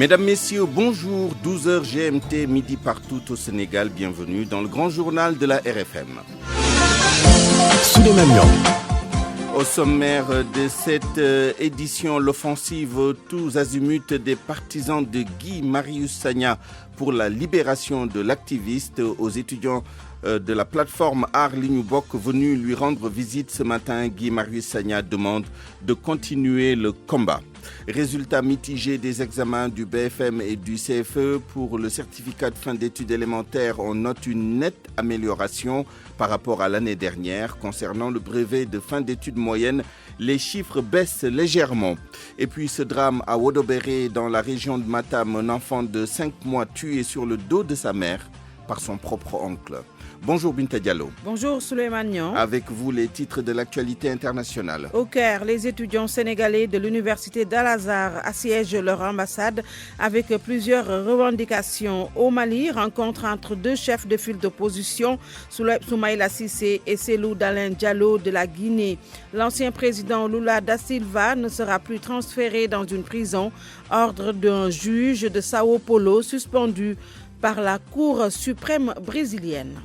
Mesdames, Messieurs, bonjour, 12h GMT, midi partout au Sénégal, bienvenue dans le grand journal de la RFM. Souleymane Niang. Au sommaire de cette édition, l'offensive tous azimuts des partisans de Guy Marius Sagna pour la libération de l'activiste aux étudiants de la plateforme Aar Li Ñu Bokk venus lui rendre visite ce matin. Guy Marius Sagna demande de continuer le combat. Résultats mitigés des examens du BFM et du CFE pour le certificat de fin d'études élémentaires. On note une nette amélioration par rapport à l'année dernière. Concernant le brevet de fin d'études moyennes, les chiffres baissent légèrement. Et puis ce drame à Wodobéré dans la région de Matam, un enfant de 5 mois tué sur le dos de sa mère par son propre oncle. Bonjour Binta Diallo. Bonjour Souleymane Niang. Avec vous les titres de l'actualité internationale. Au Caire, les étudiants sénégalais de l'université d'Al-Azhar assiègent leur ambassade avec plusieurs revendications. Au Mali, rencontre entre deux chefs de file d'opposition, Soumaïla Cissé et Cellou Dalein Diallo de la Guinée. L'ancien président Lula da Silva ne sera plus transféré dans une prison. Ordre d'un juge de Sao Paulo suspendu par la Cour suprême brésilienne.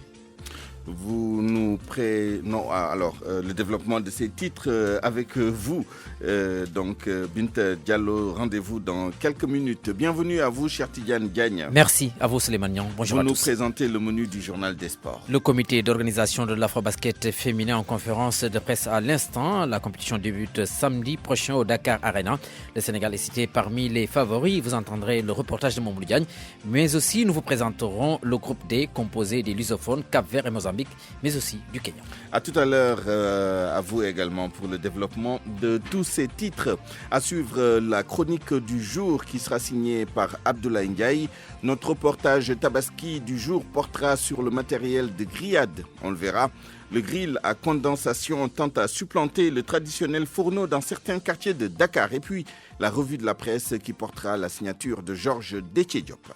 Vous nous le développement de ces titres avec vous. Binta Diallo, rendez-vous dans quelques minutes. Bienvenue à vous, cher Tidiane Diagne. Merci à vous, Souleymane Niang. Bonjour à tous. Vous nous présentez le menu du journal des sports. Le comité d'organisation de l'Afrobasket féminin en conférence de presse à l'instant. La compétition débute samedi prochain au Dakar Arena. Le Sénégal est cité parmi les favoris. Vous entendrez le reportage de Mamadou Diagne. Mais aussi, nous vous présenterons le groupe D composé des lusophones Cap-Vert et Mozambique, mais aussi du Kenya. À tout à l'heure, à vous également pour le développement de tous ces titres. À suivre la chronique du jour qui sera signée par Abdoulaye Ndiaye. Notre reportage Tabaski du jour portera sur le matériel de grillade. On le verra. Le grill à condensation tente à supplanter le traditionnel fourneau dans certains quartiers de Dakar. Et puis, la revue de la presse qui portera la signature de Georges Déthié Diop.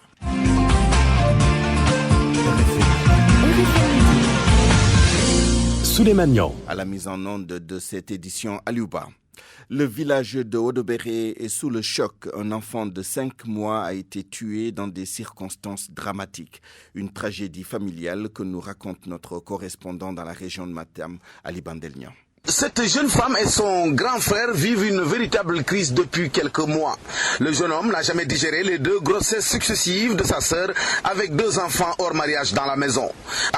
Souleymane Niang. À la mise en onde de cette édition, Aliouba. Le village de Wodobéré est sous le choc. Un enfant de 5 mois a été tué dans des circonstances dramatiques. Une tragédie familiale que nous raconte notre correspondant dans la région de Matam, Ali Bandelnian. Cette jeune femme et son grand frère vivent une véritable crise depuis quelques mois. Le jeune homme n'a jamais digéré les 2 grossesses successives de sa sœur avec 2 enfants hors mariage dans la maison.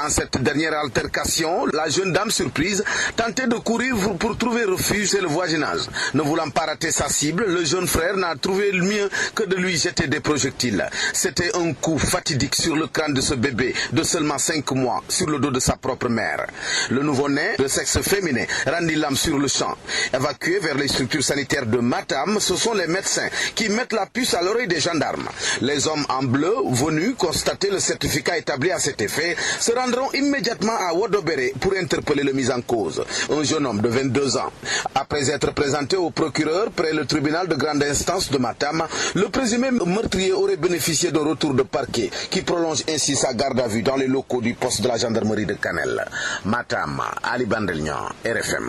En cette dernière altercation, la jeune dame surprise tentait de courir pour trouver refuge chez le voisinage. Ne voulant pas rater sa cible, le jeune frère n'a trouvé le mieux que de lui jeter des projectiles. C'était un coup fatidique sur le crâne de ce bébé de seulement 5 mois sur le dos de sa propre mère. Le nouveau-né de sexe féminin rendit l'âme sur le champ. Évacués vers les structures sanitaires de Matam, ce sont les médecins qui mettent la puce à l'oreille des gendarmes. Les hommes en bleu, venus constater le certificat établi à cet effet, se rendront immédiatement à Wodobéré pour interpeller le mis en cause, un jeune homme de 22 ans. Après être présenté au procureur près le tribunal de grande instance de Matam, le présumé meurtrier aurait bénéficié d'un retour de parquet qui prolonge ainsi sa garde à vue dans les locaux du poste de la gendarmerie de Kanel. Matam, Ali Bandelnian, RFM.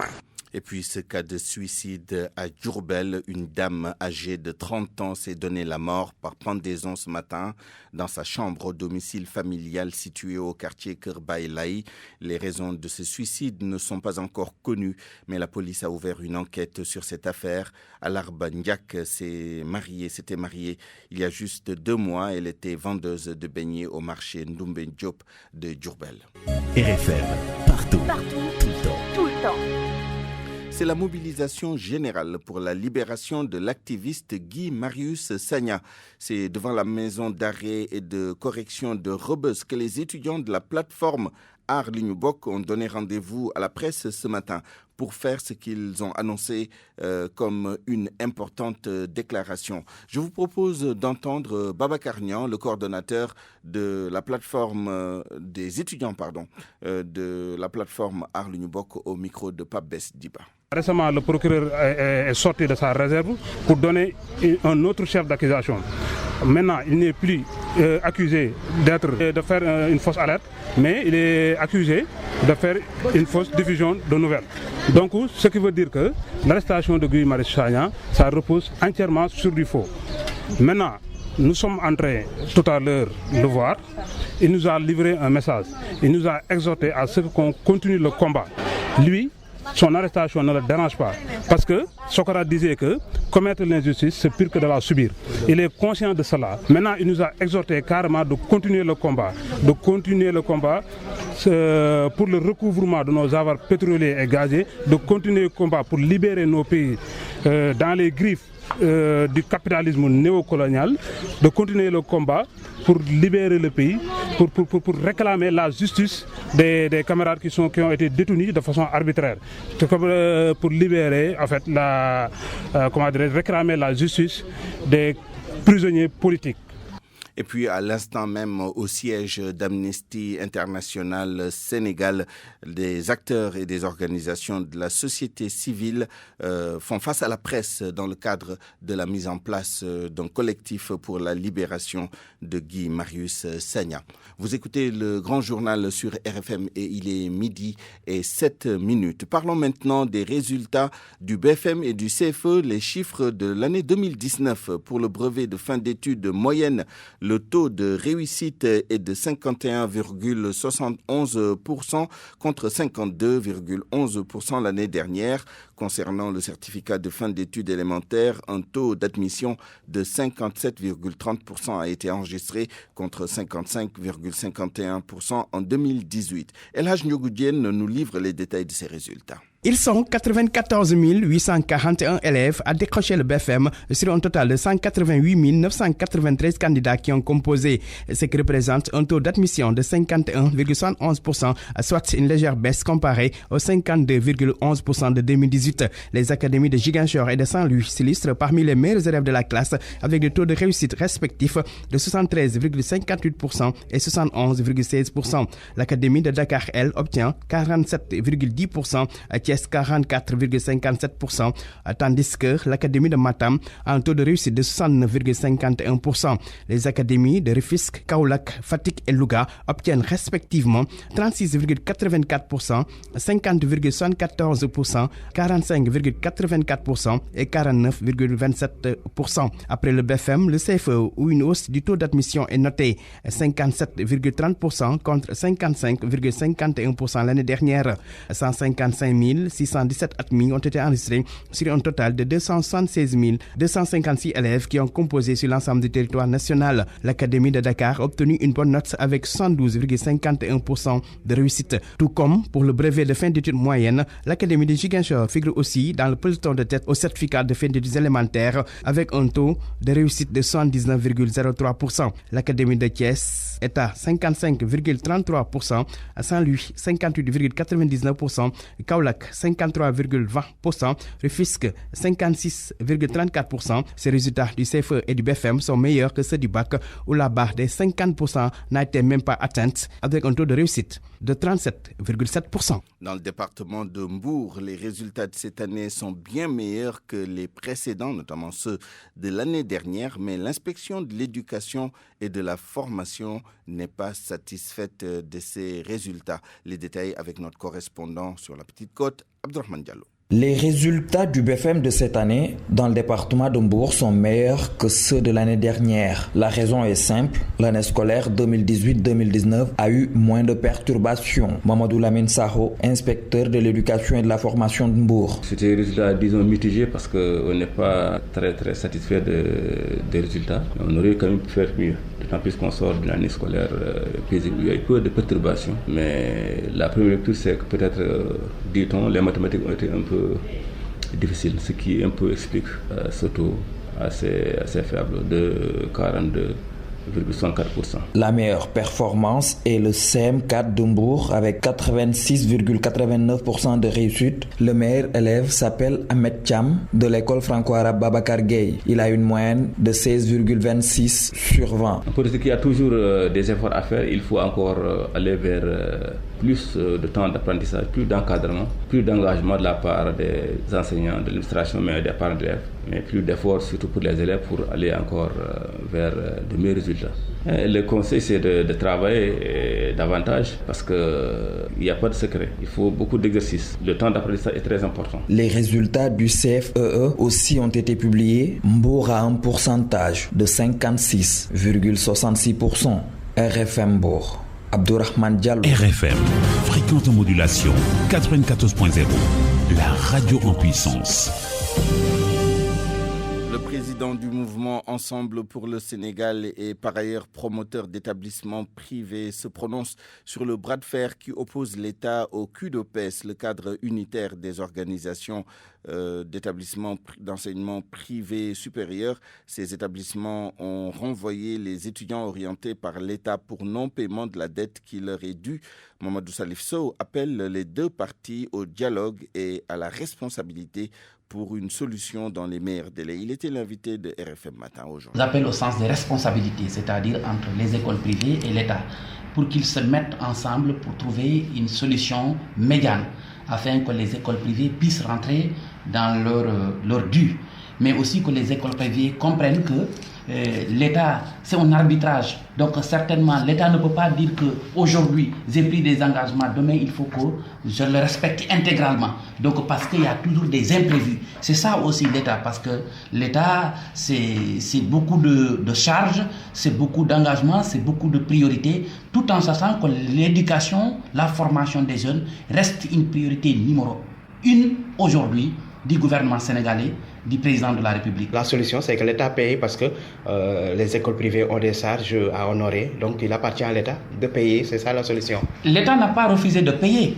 Et puis ce cas de suicide à Diourbel, une dame âgée de 30 ans s'est donné la mort par pendaison ce matin dans sa chambre au domicile familial situé au quartier Kër Baye Laye. Les raisons de ce suicide ne sont pas encore connues, mais la police a ouvert une enquête sur cette affaire. Alarba Ndiak s'était mariée il y a juste 2 mois. Elle était vendeuse de beignets au marché Ndoumbe Diop de Diourbel. RFM, partout, tout le temps. C'est la mobilisation générale pour la libération de l'activiste Guy Marius Sagna. C'est devant la maison d'arrêt et de correction de Rebeuss que les étudiants de la plateforme Aar Li Ñu Bokk ont donné rendez-vous à la presse ce matin pour faire ce qu'ils ont annoncé comme une importante déclaration. Je vous propose d'entendre Babacar Niang, le coordonnateur de la plateforme des étudiants de la plateforme Aar Li Ñu Bokk au micro de Pape Bess Diba. Récemment, le procureur est sorti de sa réserve pour donner un autre chef d'accusation. Maintenant, il n'est plus accusé de faire une fausse alerte, mais il est accusé de faire une fausse diffusion de nouvelles. Donc, ce qui veut dire que l'arrestation de Guy Marius Sagna, ça repose entièrement sur du faux. Maintenant, nous sommes en train tout à l'heure de le voir. Il nous a livré un message. Il nous a exhorté à ce qu'on continue le combat. Lui, son arrestation ne le dérange pas. Parce que Socrate disait que commettre l'injustice, c'est pire que de la subir. Il est conscient de cela. Maintenant, il nous a exhorté carrément de continuer le combat. De continuer le combat pour le recouvrement de nos avoirs pétroliers et gaziers. De continuer le combat pour libérer nos pays dans les griffes du capitalisme néocolonial, de continuer le combat pour libérer le pays, pour réclamer la justice des camarades qui ont été détenus de façon arbitraire, pour libérer, en fait, réclamer la justice des prisonniers politiques. Et puis à l'instant même, au siège d'Amnesty International Sénégal, des acteurs et des organisations de la société civile font face à la presse dans le cadre de la mise en place d'un collectif pour la libération de Guy Marius Sagna. Vous écoutez le grand journal sur RFM et il est 12h07. Parlons maintenant des résultats du BFM et du CFE. Les chiffres de l'année 2019 pour le brevet de fin d'études moyenne. Le taux de réussite est de 51,71% contre 52,11% l'année dernière. Concernant le certificat de fin d'études élémentaires, un taux d'admission de 57,30% a été enregistré contre 55,51% en 2018. El Hadj Ndiogou nous livre les détails de ces résultats. Ils sont 94 841 élèves à décrocher le BFM sur un total de 188 993 candidats qui ont composé, ce qui représente un taux d'admission de 51,71%, soit une légère baisse comparée aux 52,11% de 2018. Les académies de Ziguinchor et de Saint-Louis s'illustrent parmi les meilleurs élèves de la classe avec des taux de réussite respectifs de 73,58% et 71,16%. L'académie de Dakar, elle, obtient 47,10%, 44,57%, tandis que l'Académie de Matam a un taux de réussite de 69,51%. Les académies de Rufisque, Kaolack, Fatick et Louga obtiennent respectivement 36,84%, 50,74%, 45,84% et 49,27%. Après le BFM, le CFE, où une hausse du taux d'admission est notée 57,30% contre 55,51% l'année dernière. 155 617 admis ont été enregistrés sur un total de 276 256 élèves qui ont composé sur l'ensemble du territoire national. L'Académie de Dakar a obtenu une bonne note avec 72,51% de réussite. Tout comme pour le brevet de fin d'études moyennes, l'Académie de Ziguinchor figure aussi dans le peloton de tête au certificat de fin d'études élémentaires avec un taux de réussite de 79,03%. L'Académie de Thiès est à 55,33%, à Saint-Louis 58,99%, Kaolack 53,20%, Rufisque 56,34%. Ces résultats du CFE et du BFM sont meilleurs que ceux du bac où la barre des 50% n'a été même pas atteinte avec un taux de réussite de 37,7%. Dans le département de Mbour, les résultats de cette année sont bien meilleurs que les précédents, notamment ceux de l'année dernière, mais l'inspection de l'éducation et de la formation n'est pas satisfaite de ces résultats. Les détails avec notre correspondant sur la Petite Côte, Abdourahmane Diallo. Les résultats du BFM de cette année dans le département de Mbour sont meilleurs que ceux de l'année dernière. La raison est simple, l'année scolaire 2018-2019 a eu moins de perturbations. Mamadou Lamine Saho, inspecteur de l'éducation et de la formation de Mbour. C'était des résultats, disons, mitigés parce qu'on n'est pas très satisfait des résultats. On aurait quand même pu faire mieux, d'autant plus qu'on sort de l'année scolaire paisible. Il y a eu peu de perturbations, mais la première lecture, c'est que peut-être, dit-on, les mathématiques ont été un peu difficile, ce qui un peu explique ce taux assez faible de 42,64%. La meilleure performance est le CM4 de Mbour avec 86,89% de réussite. Le meilleur élève s'appelle Ahmed Cham de l'école franco-arabe Babacar Gueye. Il a une moyenne de 16,26 sur 20. Pour ce qui a toujours des efforts à faire, il faut encore aller vers plus de temps d'apprentissage, plus d'encadrement, plus d'engagement de la part des enseignants, de l'administration, mais des parents d'élèves, mais plus d'efforts surtout pour les élèves pour aller encore vers de meilleurs résultats. Le conseil, c'est de travailler davantage parce qu'il n'y a pas de secret. Il faut beaucoup d'exercice. Le temps d'apprentissage est très important. Les résultats du CFEE aussi ont été publiés. Mbour a un pourcentage de 56,66%. RFM Mbour. Abdourahmane Diallo. RFM, fréquence de modulation 94.0, la radio en puissance. Le président du mouvement Ensemble pour le Sénégal et par ailleurs promoteur d'établissements privés se prononce sur le bras de fer qui oppose l'État au CUDOPES, le cadre unitaire des organisations d'établissements d'enseignement privés supérieurs. Ces établissements ont renvoyé les étudiants orientés par l'État pour non-paiement de la dette qui leur est due. Mamadou Salif Sow appelle les deux parties au dialogue et à la responsabilité pour une solution dans les meilleurs délais. Il était l'invité de RFM Matin aujourd'hui. J'appelle au sens des responsabilités, c'est-à-dire entre les écoles privées et l'État, pour qu'ils se mettent ensemble pour trouver une solution médiane, afin que les écoles privées puissent rentrer dans leur dû, mais aussi que les écoles privées comprennent que l'État, c'est un arbitrage. Donc certainement, l'État ne peut pas dire qu'aujourd'hui, j'ai pris des engagements, demain, il faut que je le respecte intégralement. Donc parce qu'il y a toujours des imprévus. C'est ça aussi l'État, parce que l'État, c'est beaucoup de charges, c'est beaucoup d'engagements, c'est beaucoup de priorités, tout en sachant que l'éducation, la formation des jeunes reste une priorité numéro 1 aujourd'hui du gouvernement sénégalais, du président de la République. La solution, c'est que l'État paye parce que les écoles privées ont des charges à honorer. Donc, il appartient à l'État de payer. C'est ça la solution. L'État n'a pas refusé de payer.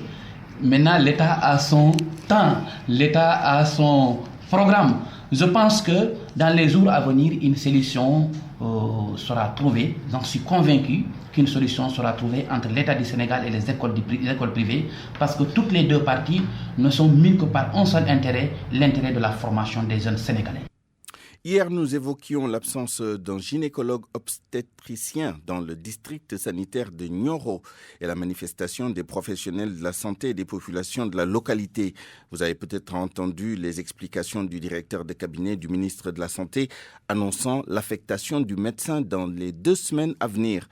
Maintenant, l'État a son temps. l'État a son programme. Je pense que dans les jours à venir, une solution sera trouvée. J'en suis convaincu qu'une solution sera trouvée entre l'État du Sénégal et les écoles privées, parce que toutes les deux parties ne sont mues que par un seul intérêt, l'intérêt de la formation des jeunes Sénégalais. Hier, nous évoquions l'absence d'un gynécologue obstétricien dans le district sanitaire de Nioro et la manifestation des professionnels de la santé et des populations de la localité. Vous avez peut-être entendu les explications du directeur de cabinet du ministre de la Santé annonçant l'affectation du médecin dans les 2 semaines à venir.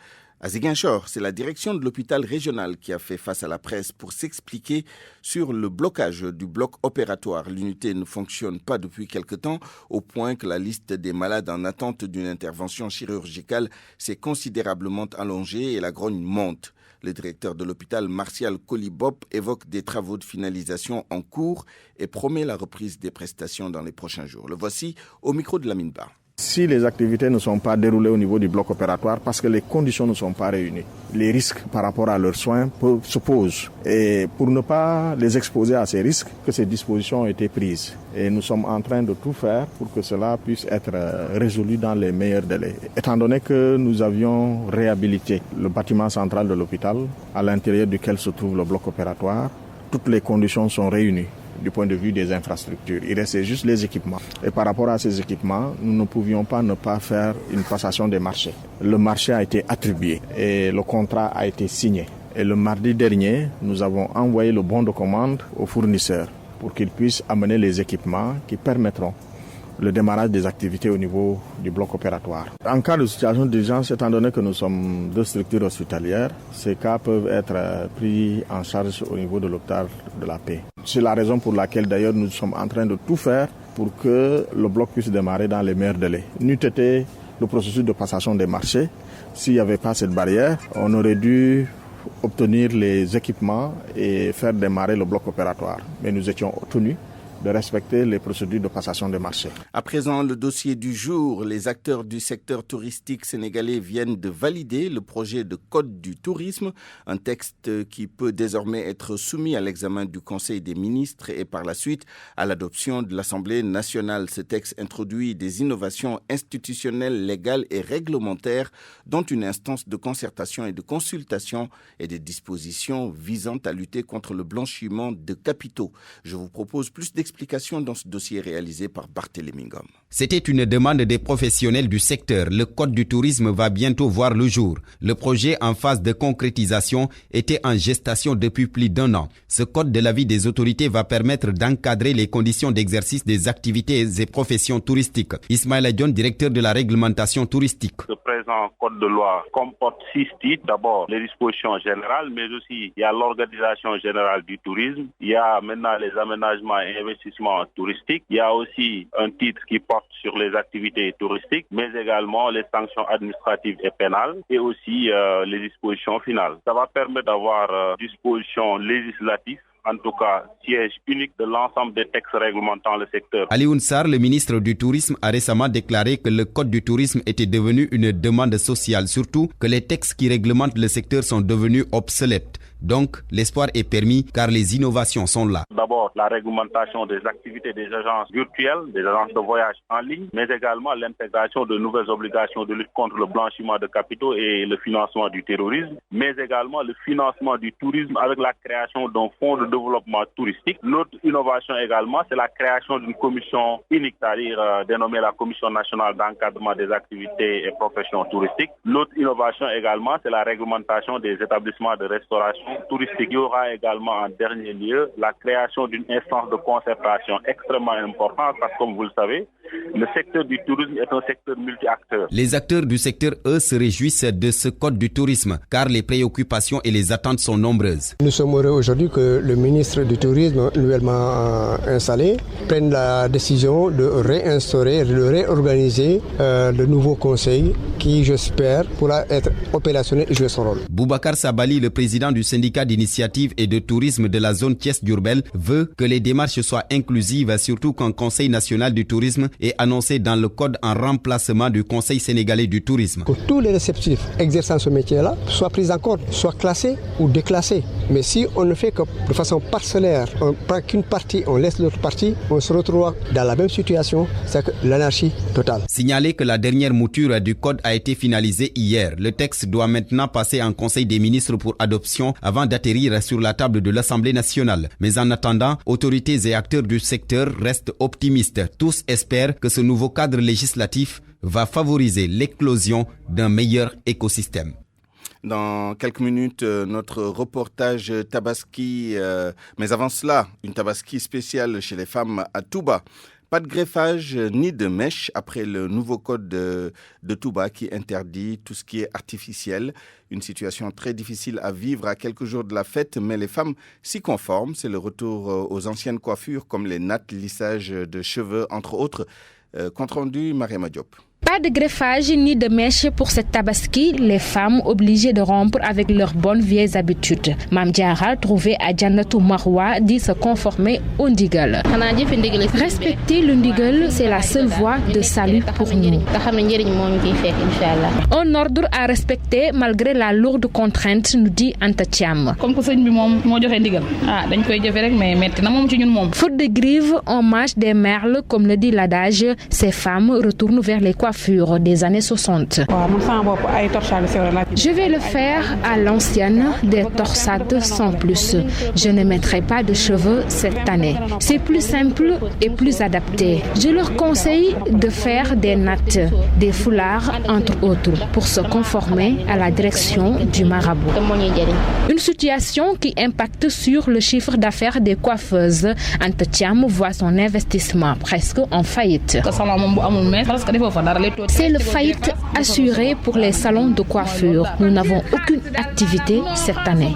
À Ziguinchor, c'est la direction de l'hôpital régional qui a fait face à la presse pour s'expliquer sur le blocage du bloc opératoire. L'unité ne fonctionne pas depuis quelque temps, au point que la liste des malades en attente d'une intervention chirurgicale s'est considérablement allongée et la grogne monte. Le directeur de l'hôpital, Martial Kolibop, évoque des travaux de finalisation en cours et promet la reprise des prestations dans les prochains jours. Le voici au micro de Lamine Ba. Si les activités ne sont pas déroulées au niveau du bloc opératoire parce que les conditions ne sont pas réunies, les risques par rapport à leurs soins se posent. Et pour ne pas les exposer à ces risques, que ces dispositions ont été prises. Et nous sommes en train de tout faire pour que cela puisse être résolu dans les meilleurs délais. Étant donné que nous avions réhabilité le bâtiment central de l'hôpital, à l'intérieur duquel se trouve le bloc opératoire, toutes les conditions sont réunies du point de vue des infrastructures. Il restait juste les équipements. Et par rapport à ces équipements, nous ne pouvions pas ne pas faire une passation des marchés. Le marché a été attribué et le contrat a été signé. Et le mardi dernier, nous avons envoyé le bon de commande aux fournisseurs pour qu'ils puissent amener les équipements qui permettront le démarrage des activités au niveau du bloc opératoire. En cas de situation d'urgence, étant donné que nous sommes 2 structures hospitalières, ces cas peuvent être pris en charge au niveau de l'hôpital de la Paix. C'est la raison pour laquelle d'ailleurs nous sommes en train de tout faire pour que le bloc puisse démarrer dans les meilleurs délais. N'eût été le processus de passation des marchés, s'il n'y avait pas cette barrière, on aurait dû obtenir les équipements et faire démarrer le bloc opératoire. Mais nous étions tenus de respecter les procédures de passation des marchés. À présent, le dossier du jour. Les acteurs du secteur touristique sénégalais viennent de valider le projet de code du tourisme, un texte qui peut désormais être soumis à l'examen du Conseil des ministres et par la suite à l'adoption de l'Assemblée nationale. Ce texte introduit des innovations institutionnelles, légales et réglementaires, dont une instance de concertation et de consultation et des dispositions visant à lutter contre le blanchiment de capitaux. Je vous propose plus d'explications dans ce dossier réalisé par Barthélémy Ngom. C'était une demande des professionnels du secteur. Le code du tourisme va bientôt voir le jour. Le projet en phase de concrétisation était en gestation depuis plus d'1 an. Ce code, de l'avis des autorités, va permettre d'encadrer les conditions d'exercice des activités et professions touristiques. Ismaël Adjon, directeur de la réglementation touristique. Le présent code de loi comporte 6 titres. D'abord, les dispositions générales, mais aussi il y a l'organisation générale du tourisme. Il y a maintenant les aménagements et investissements touristiques. Il y a aussi un titre qui porte sur les activités touristiques, mais également les sanctions administratives et pénales et aussi les dispositions finales. Ça va permettre d'avoir dispositions législatives, en tout cas siège unique de l'ensemble des textes réglementant le secteur. Alioune Sarr, le ministre du Tourisme, a récemment déclaré que le code du tourisme était devenu une demande sociale, surtout que les textes qui réglementent le secteur sont devenus obsolètes. Donc, l'espoir est permis car les innovations sont là. D'abord, la réglementation des activités des agences virtuelles, des agences de voyage en ligne, mais également l'intégration de nouvelles obligations de lutte contre le blanchiment de capitaux et le financement du terrorisme, mais également le financement du tourisme avec la création d'un fonds de développement touristique. L'autre innovation également, c'est la création d'une commission unique, c'est-à-dire dénommée la Commission nationale d'encadrement des activités et professions touristiques. L'autre innovation également, c'est la réglementation des établissements de restauration touristique. Il y aura également en dernier lieu la création d'une instance de concertation extrêmement importante parce que, comme vous le savez, le secteur du tourisme est un secteur multi-acteurs. Les acteurs du secteur, eux, se réjouissent de ce code du tourisme car les préoccupations et les attentes sont nombreuses. Nous sommes heureux aujourd'hui que le ministre du Tourisme, nouvellement installé, prenne la décision de réinstaurer, de réorganiser le nouveau conseil qui, j'espère, pourra être opérationnel et jouer son rôle. Boubacar Sabali, le président du syndicat d'initiative et de tourisme de la zone Thiès-Diourbel, veut que les démarches soient inclusives, surtout qu'un conseil national du tourisme est annoncé dans le code en remplacement du conseil sénégalais du tourisme. Que tous les réceptifs exerçant ce métier-là soient pris en compte, soient classés ou déclassés. Mais si on ne fait que de façon parcellaire, on prend qu'une partie, on laisse l'autre partie, on se retrouve dans la même situation, c'est l'anarchie totale. Signaler que la dernière mouture du code a été finalisée hier. Le texte doit maintenant passer en conseil des ministres pour adoption avant d'atterrir sur la table de l'Assemblée nationale. Mais en attendant, autorités et acteurs du secteur restent optimistes. Tous espèrent que ce nouveau cadre législatif va favoriser l'éclosion d'un meilleur écosystème. Dans quelques minutes, notre reportage Tabaski. Mais avant cela, une Tabaski spéciale chez les femmes à Touba. Pas de greffage ni de mèche après le nouveau code de Touba qui interdit tout ce qui est artificiel. Une situation très difficile à vivre à quelques jours de la fête, mais les femmes s'y conforment. C'est le retour aux anciennes coiffures comme les nattes, lissage de cheveux, entre autres. Compte rendu, Mariama Diop. Pas de greffage ni de mèche pour cette Tabaski, les femmes obligées de rompre avec leurs bonnes vieilles habitudes. Mam Diara, trouvée à Jannatou Marwa, dit se conformer au ndigal. Respecter le ndigal, c'est la seule voie de salut pour nous. Un ordre à respecter malgré la lourde contrainte, nous dit Anta Thiam. Faute de grives, on mange des merles, comme le dit l'adage. Ces femmes retournent vers les coiffures des années 60. Je vais le faire à l'ancienne, des torsades sans plus. Je ne mettrai pas de cheveux cette année. C'est plus simple et plus adapté. Je leur conseille de faire des nattes, des foulards, entre autres, pour se conformer à la direction du marabout. Une situation qui impacte sur le chiffre d'affaires des coiffeuses. Anta Thiam voit son investissement presque en faillite. C'est le faillite assuré pour les salons de coiffure. Nous n'avons aucune activité cette année.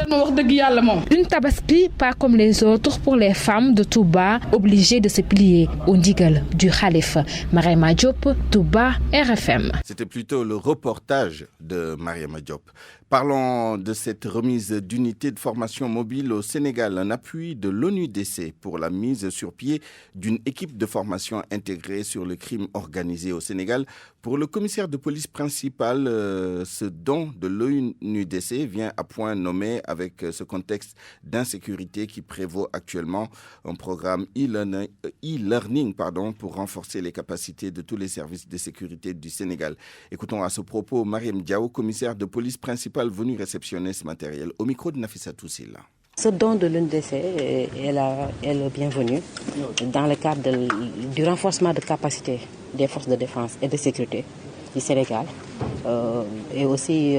Une Tabaski pas comme les autres pour les femmes de Touba obligées de se plier au ndigal du Khalife. Mariama Diop, Touba, RFM. C'était plutôt le reportage de Mariama Diop. Parlons de cette remise d'unités de formation mobile au Sénégal, un appui de l'ONUDC pour la mise sur pied d'une équipe de formation intégrée sur le crime organisé au Sénégal. Pour le commissaire de police principal, ce don de l'ONUDC vient à point nommé avec ce contexte d'insécurité qui prévaut actuellement. Un programme e-learning pour renforcer les capacités de tous les services de sécurité du Sénégal. Écoutons à ce propos Mariam Diaw, commissaire de police principal venu réceptionner ce matériel au micro de Nafissa Toussila. Ce don de l'UNDC est le bienvenu dans le cadre du renforcement de capacité des forces de défense et de sécurité du Sénégal et aussi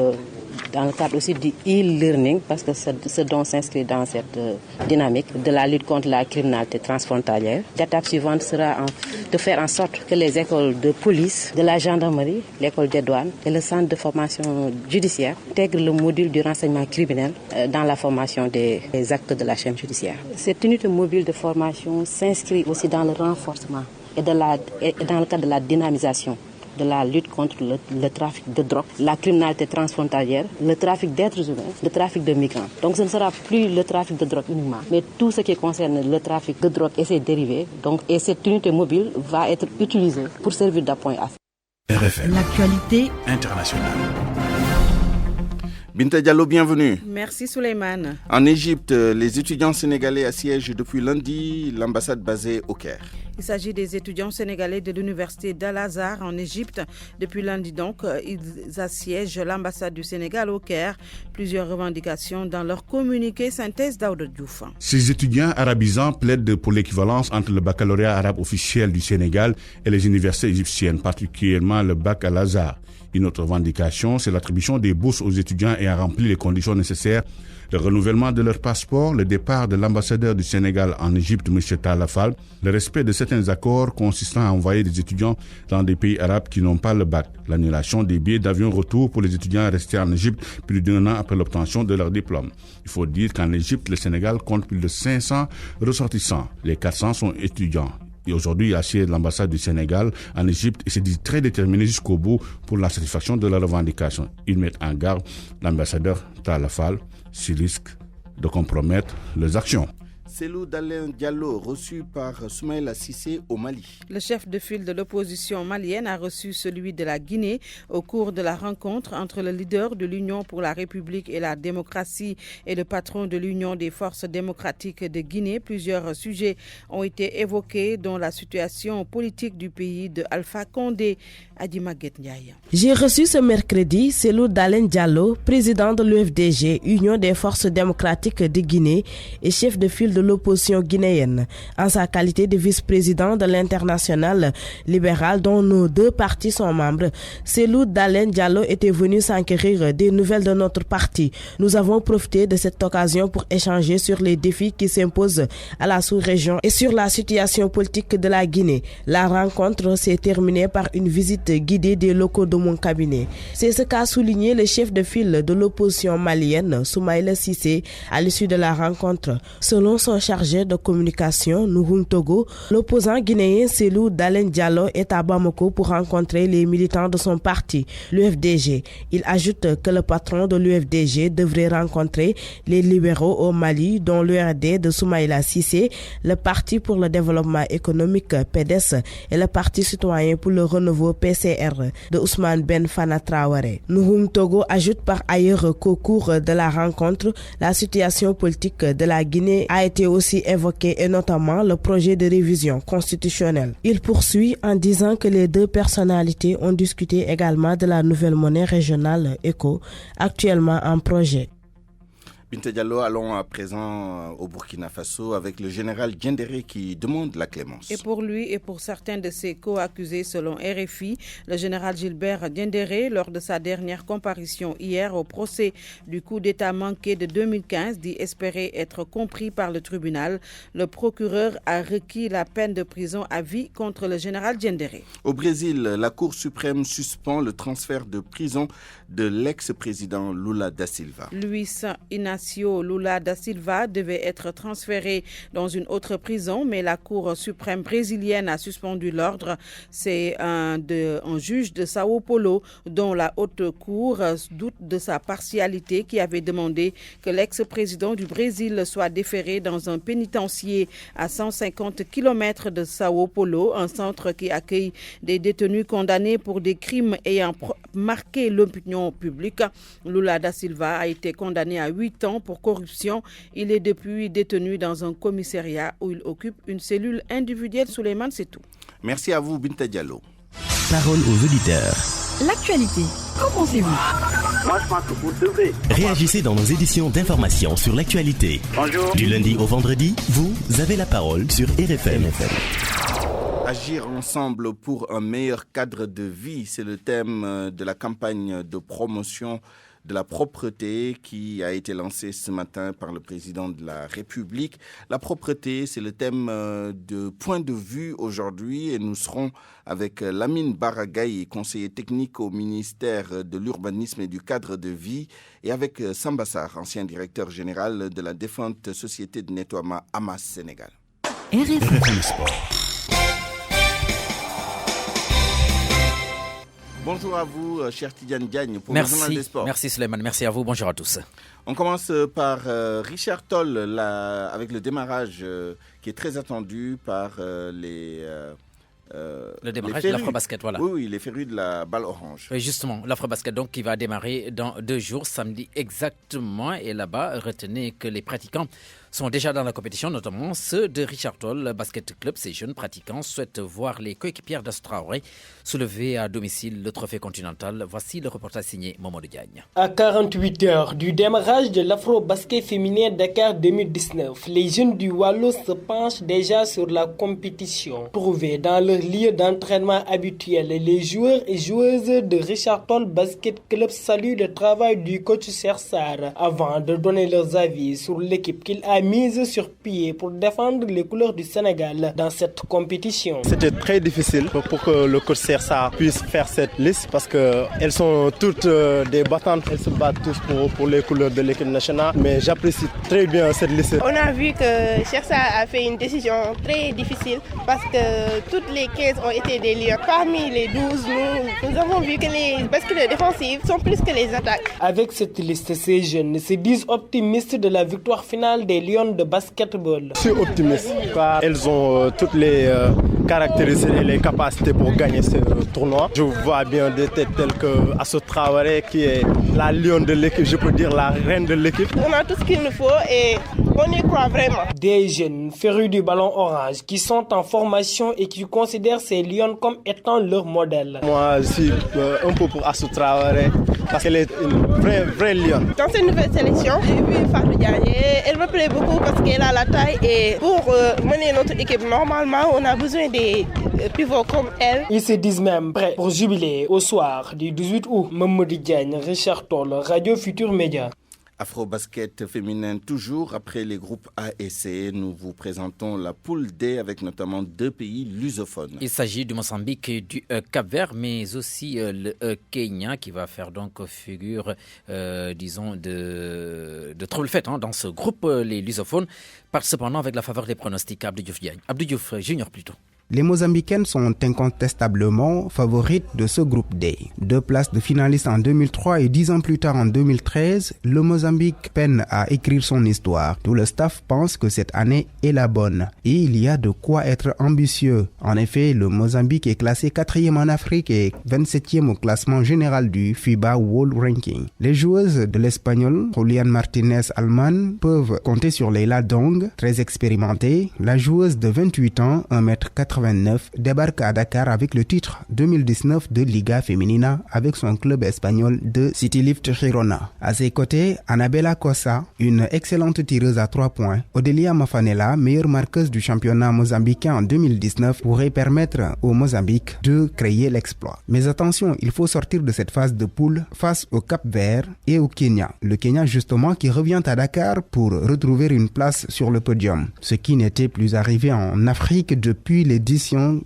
dans le cadre aussi du e-learning, parce que ce don s'inscrit dans cette dynamique de la lutte contre la criminalité transfrontalière. L'étape suivante sera de faire en sorte que les écoles de police, de la gendarmerie, l'école des douanes et le centre de formation judiciaire intègrent le module du renseignement criminel dans la formation des acteurs de la chaîne judiciaire. Cette unité mobile de formation s'inscrit aussi dans le renforcement et dans le cadre de la dynamisation de la lutte contre le trafic de drogue, la criminalité transfrontalière, le trafic d'êtres humains, le trafic de migrants. Donc ce ne sera plus le trafic de drogue uniquement, mais tout ce qui concerne le trafic de drogue et ses dérivés. Et cette unité mobile va être utilisée pour servir d'appoint à RFM. L'actualité internationale. Binta Diallo, bienvenue. Merci Souleymane. En Égypte, les étudiants sénégalais assiègent depuis lundi l'ambassade basée au Caire. Il s'agit des étudiants sénégalais de l'université d'Al-Azhar en Égypte. Depuis lundi donc, ils assiègent l'ambassade du Sénégal au Caire. Plusieurs revendications dans leur communiqué, synthèse Daouda Diouf. Ces étudiants arabisants plaident pour l'équivalence entre le baccalauréat arabe officiel du Sénégal et les universités égyptiennes, particulièrement le bac Al-Azhar. Une autre revendication, c'est l'attribution des bourses aux étudiants ayant rempli les conditions nécessaires, le renouvellement de leur passeport, le départ de l'ambassadeur du Sénégal en Égypte, M. Talafal, le respect de certains accords consistant à envoyer des étudiants dans des pays arabes qui n'ont pas le bac, l'annulation des billets d'avion retour pour les étudiants restés en Égypte plus d'1 an après l'obtention de leur diplôme. Il faut dire qu'en Égypte, le Sénégal compte plus de 500 ressortissants. Les 400 sont étudiants. Et aujourd'hui, il assiège l'ambassade du Sénégal en Égypte et se dit très déterminé jusqu'au bout pour la satisfaction de leurs revendications. Ils mettent en garde l'ambassadeur Talafal s'il risque de compromettre leurs actions. Cellou Dalein Diallo, reçu par Soumaïla Cissé au Mali. Le chef de file de l'opposition malienne a reçu celui de la Guinée au cours de la rencontre entre le leader de l'Union pour la République et la démocratie et le patron de l'Union des forces démocratiques de Guinée. Plusieurs sujets ont été évoqués, dont la situation politique du pays de Alpha Condé. Adima Guetniaï. J'ai reçu ce mercredi Cellou Dalein Diallo, président de l'UFDG, Union des forces démocratiques de Guinée et chef de file de l'opposition guinéenne, en sa qualité de vice-président de l'internationale libérale dont nos deux partis sont membres. Cellou Dalein Diallo était venu s'enquérir des nouvelles de notre parti. Nous avons profité de cette occasion pour échanger sur les défis qui s'imposent à la sous-région et sur la situation politique de la Guinée. La rencontre s'est terminée par une visite guidée des locaux de mon cabinet. C'est ce qu'a souligné le chef de file de l'opposition malienne, Soumaïla Cissé, à l'issue de la rencontre. Selon son chargé de communication, Nouhoum Togo, l'opposant guinéen Cellou Dalein Diallo est à Bamako pour rencontrer les militants de son parti, l'UFDG. Il ajoute que le patron de l'UFDG devrait rencontrer les libéraux au Mali, dont l'URD de Soumaïla Cissé, le Parti pour le développement économique PDS et le Parti citoyen pour le renouveau PCR de Ousmane Ben Fana Traoré. Nouhoum Togo ajoute par ailleurs qu'au cours de la rencontre, la situation politique de la Guinée a été aussi évoquée et notamment le projet de révision constitutionnelle. Il poursuit en disant que les deux personnalités ont discuté également de la nouvelle monnaie régionale ECO, actuellement en projet. Binta Diallo, allons à présent au Burkina Faso avec le général Diendéré qui demande la clémence. Et pour lui et pour certains de ses co-accusés selon RFI, le général Gilbert Diendéré, lors de sa dernière comparution hier au procès du coup d'État manqué de 2015, dit espérer être compris par le tribunal. Le procureur a requis la peine de prison à vie contre le général Diendéré. Au Brésil, la Cour suprême suspend le transfert de prison de l'ex-président Lula da Silva. Luis Inácio Lula da Silva devait être transféré dans une autre prison, mais la Cour suprême brésilienne a suspendu l'ordre. C'est un juge de Sao Paulo, dont la haute cour doute de sa partialité, qui avait demandé que l'ex-président du Brésil soit déféré dans un pénitencier à 150 km de Sao Paulo, un centre qui accueille des détenus condamnés pour des crimes ayant marqué l'opinion publique. Lula da Silva a été condamné à 8 ans pour corruption. Il est depuis détenu dans un commissariat où il occupe une cellule individuelle. Souleymane, c'est tout. Merci à vous, Binta Diallo. Parole aux auditeurs. L'actualité, qu'en pensez-vous? Moi, je pense que vous devez. Réagissez dans nos éditions d'information sur l'actualité. Bonjour. Du lundi au vendredi, vous avez la parole sur RFM. Agir ensemble pour un meilleur cadre de vie, c'est le thème de la campagne de promotion de la propreté qui a été lancée ce matin par le président de la République. La propreté, c'est le thème de point de vue aujourd'hui et nous serons avec Lamine Baragaï, conseiller technique au ministère de l'Urbanisme et du Cadre de Vie, et avec Samba Sarr, ancien directeur général de la défunte société de nettoiement Amas Sénégal. RFM Sport. Bonjour à vous, cher Tidiane Diagne, pour le journal des sports. Merci Suleiman, merci à vous, bonjour à tous. On commence par Richard Toll, avec le démarrage qui est très attendu par le démarrage de l'Afrobasket, voilà. Oui, les férus de la balle orange. Oui, justement, l'Afrobasket donc qui va démarrer dans 2 jours, samedi exactement. Et là-bas, retenez que les pratiquants sont déjà dans la compétition, notamment ceux de Richard Toll Basket Club. Ces jeunes pratiquants souhaitent voir les coéquipiers d'Assou Traoré soulever à domicile le trophée continental. Voici le reportage signé Mamadou Diagne. À 48 heures du démarrage de l'Afro-Basket féminin Dakar 2019, les jeunes du Wallo se penchent déjà sur la compétition. Trouvés dans leur lieu d'entraînement habituel, les joueurs et joueuses de Richard Toll Basket Club saluent le travail du coach Sersar avant de donner leurs avis sur l'équipe qu'il a mise sur pied pour défendre les couleurs du Sénégal dans cette compétition. C'était très difficile pour que le coach Sersa puisse faire cette liste parce qu'elles sont toutes des battantes, elles se battent tous pour les couleurs de l'équipe nationale, mais j'apprécie très bien cette liste. On a vu que Sersa a fait une décision très difficile parce que toutes les 15 ont été des lions. Parmi les 12, nous avons vu que les basketteurs défensifs sont plus que les attaques. Avec cette liste, ces jeunes se disent optimistes de la victoire finale des Lions de basketball. Je suis optimiste car elles ont toutes les caractéristiques et les capacités pour gagner ce tournoi. Je vois bien des têtes telles que Asso Traoré qui est la lionne de l'équipe, je peux dire la reine de l'équipe. On a tout ce qu'il nous faut et on y croit vraiment. Des jeunes férus du ballon orange qui sont en formation et qui considèrent ces lions comme étant leur modèle. Moi, je suis un peu pour Asso Traoré parce qu'elle est une vraie lionne. Dans cette nouvelle sélection, j'ai vu Fatou Diagne. Elle me plaît beaucoup parce qu'elle a la taille et pour mener notre équipe normalement, on a besoin des pivots comme elle. Ils se disent même prêts pour jubiler au soir du 18 août. Mamadou Diagne, Richard Toll, Radio Futur Média. Afro-basket féminin toujours après les groupes A et C. Nous vous présentons la poule D avec notamment 2 pays lusophones. Il s'agit du Mozambique et du Cap-Vert, mais aussi le Kenya qui va faire donc figure, disons, de trouble-fête dans ce groupe, les lusophones, partent cependant avec la faveur des pronostics. Abdou Diouf Diagne. Abdou Diouf Junior plutôt. Les Mozambicaines sont incontestablement favorites de ce groupe D. 2 places de finalistes en 2003 et 10 ans plus tard en 2013, le Mozambique peine à écrire son histoire. Tout le staff pense que cette année est la bonne. Et il y a de quoi être ambitieux. En effet, le Mozambique est classé 4e en Afrique et 27e au classement général du FIBA World Ranking. Les joueuses de l'Espagnol, Julian Martinez-Alman, peuvent compter sur Leila Dong, très expérimentée. La joueuse de 28 ans, 1m80, débarque à Dakar avec le titre 2019 de Liga Femenina avec son club espagnol de City Lift Girona. À ses côtés, Annabella Cossa, une excellente tireuse à 3 points. Odelia Mafanela, meilleure marqueuse du championnat mozambicain en 2019, pourrait permettre au Mozambique de créer l'exploit. Mais attention, il faut sortir de cette phase de poule face au Cap-Vert et au Kenya. Le Kenya justement qui revient à Dakar pour retrouver une place sur le podium. Ce qui n'était plus arrivé en Afrique depuis l'édition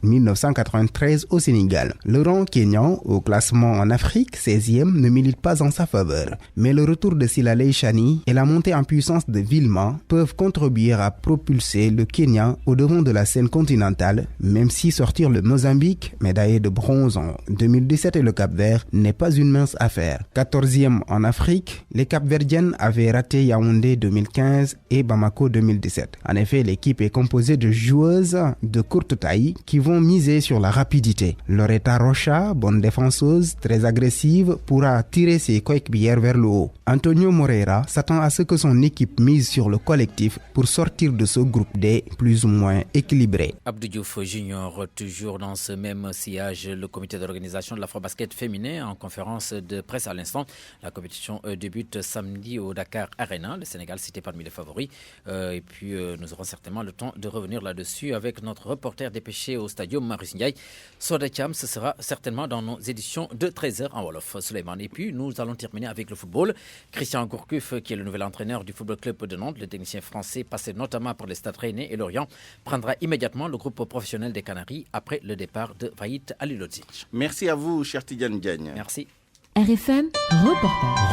1993 au Sénégal. Le rang kényan au classement en Afrique, 16e, ne milite pas en sa faveur. Mais le retour de Silalei Chani et la montée en puissance de Vilma peuvent contribuer à propulser le Kenya au devant de la scène continentale, même si sortir le Mozambique, médaillé de bronze en 2017 et le Cap-Vert, n'est pas une mince affaire. 14e en Afrique, les Cap-Verdiennes avaient raté Yaoundé 2015 et Bamako 2017. En effet, l'équipe est composée de joueuses de courte taille taille qui vont miser sur la rapidité. Loretta Rocha, bonne défenseuse, très agressive, pourra tirer ses coéquipières vers le haut. Antonio Moreira s'attend à ce que son équipe mise sur le collectif pour sortir de ce groupe D plus ou moins équilibré. Abdou Diouf Junior, toujours dans ce même sillage, le comité d'organisation de l'Afrobasket féminin en conférence de presse à l'instant. La compétition débute samedi au Dakar Arena, le Sénégal cité parmi les favoris. Et puis nous aurons certainement le temps de revenir là-dessus avec notre reporter dépêché au stadium Marius Ndiaye. Soda Thiam, ce sera certainement dans nos éditions de 13h en Wolof, Souleymane. Et puis nous allons terminer avec le football. Christian Gourcuff, qui est le nouvel entraîneur du Football Club de Nantes, le technicien français passé notamment par les Stades Rennais et Lorient, prendra immédiatement le groupe professionnel des Canaries après le départ de Vahid Halilodzic. Merci à vous, cher Tidiane Diagne. Merci. RFM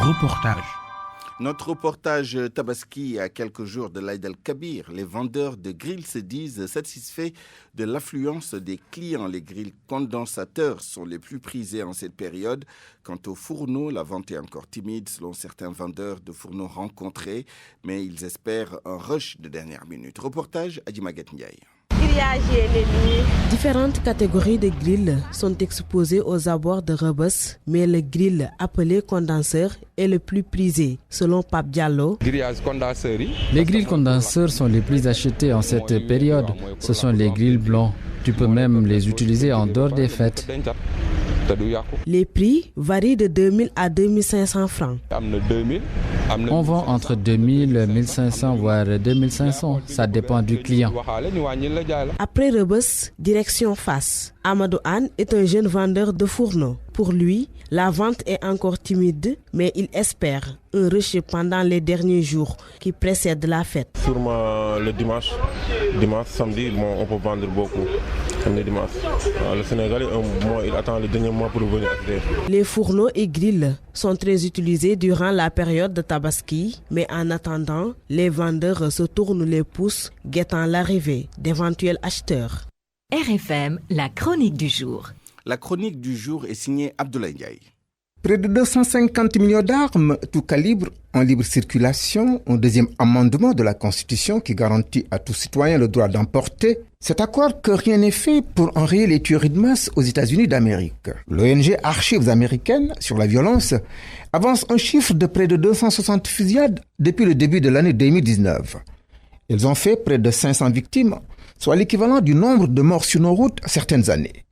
reportage. Notre reportage Tabaski à quelques jours de l'Aïd el-Kabir. Les vendeurs de grilles se disent satisfaits de l'affluence des clients. Les grilles condensateurs sont les plus prisés en cette période. Quant aux fourneaux, la vente est encore timide selon certains vendeurs de fourneaux rencontrés, mais ils espèrent un rush de dernière minute. Reportage Adjimagat Ndiaye. Différentes catégories de grilles sont exposées aux abords de Rebeuss, mais le grill appelé condenseur est le plus prisé, selon Pape Diallo. Les grilles condenseurs sont les plus achetés en cette période. Ce sont les grilles blancs. Tu peux même les utiliser en dehors des fêtes. Les prix varient de 2000 à 2500 francs. On vend entre 2000, 1500 voire 2500. Ça dépend du client. Après Rebeuss, direction Fass. Amadou Anne est un jeune vendeur de fourneaux. Pour lui, la vente est encore timide, mais il espère un rush pendant les derniers jours qui précèdent la fête. Sûrement le dimanche, samedi, on peut vendre beaucoup. Dimanche. Le Sénégalais, il attend le dernier mois pour venir acheter. Les fourneaux et grilles sont très utilisés durant la période de Tabaski, mais en attendant, les vendeurs se tournent les pouces, guettant l'arrivée d'éventuels acheteurs. RFM, la chronique du jour. La chronique du jour est signée Abdoulaye Ndiaye. Près de 250 millions d'armes, tout calibre, en libre circulation, un deuxième amendement de la Constitution qui garantit à tout citoyen le droit d'emporter. C'est à croire que rien n'est fait pour enrayer les tueries de masse aux États-Unis d'Amérique. L'ONG Archives américaines sur la violence avance un chiffre de près de 260 fusillades depuis le début de l'année 2019. Ils ont fait près de 500 victimes, soit l'équivalent du nombre de morts sur nos routes certaines années.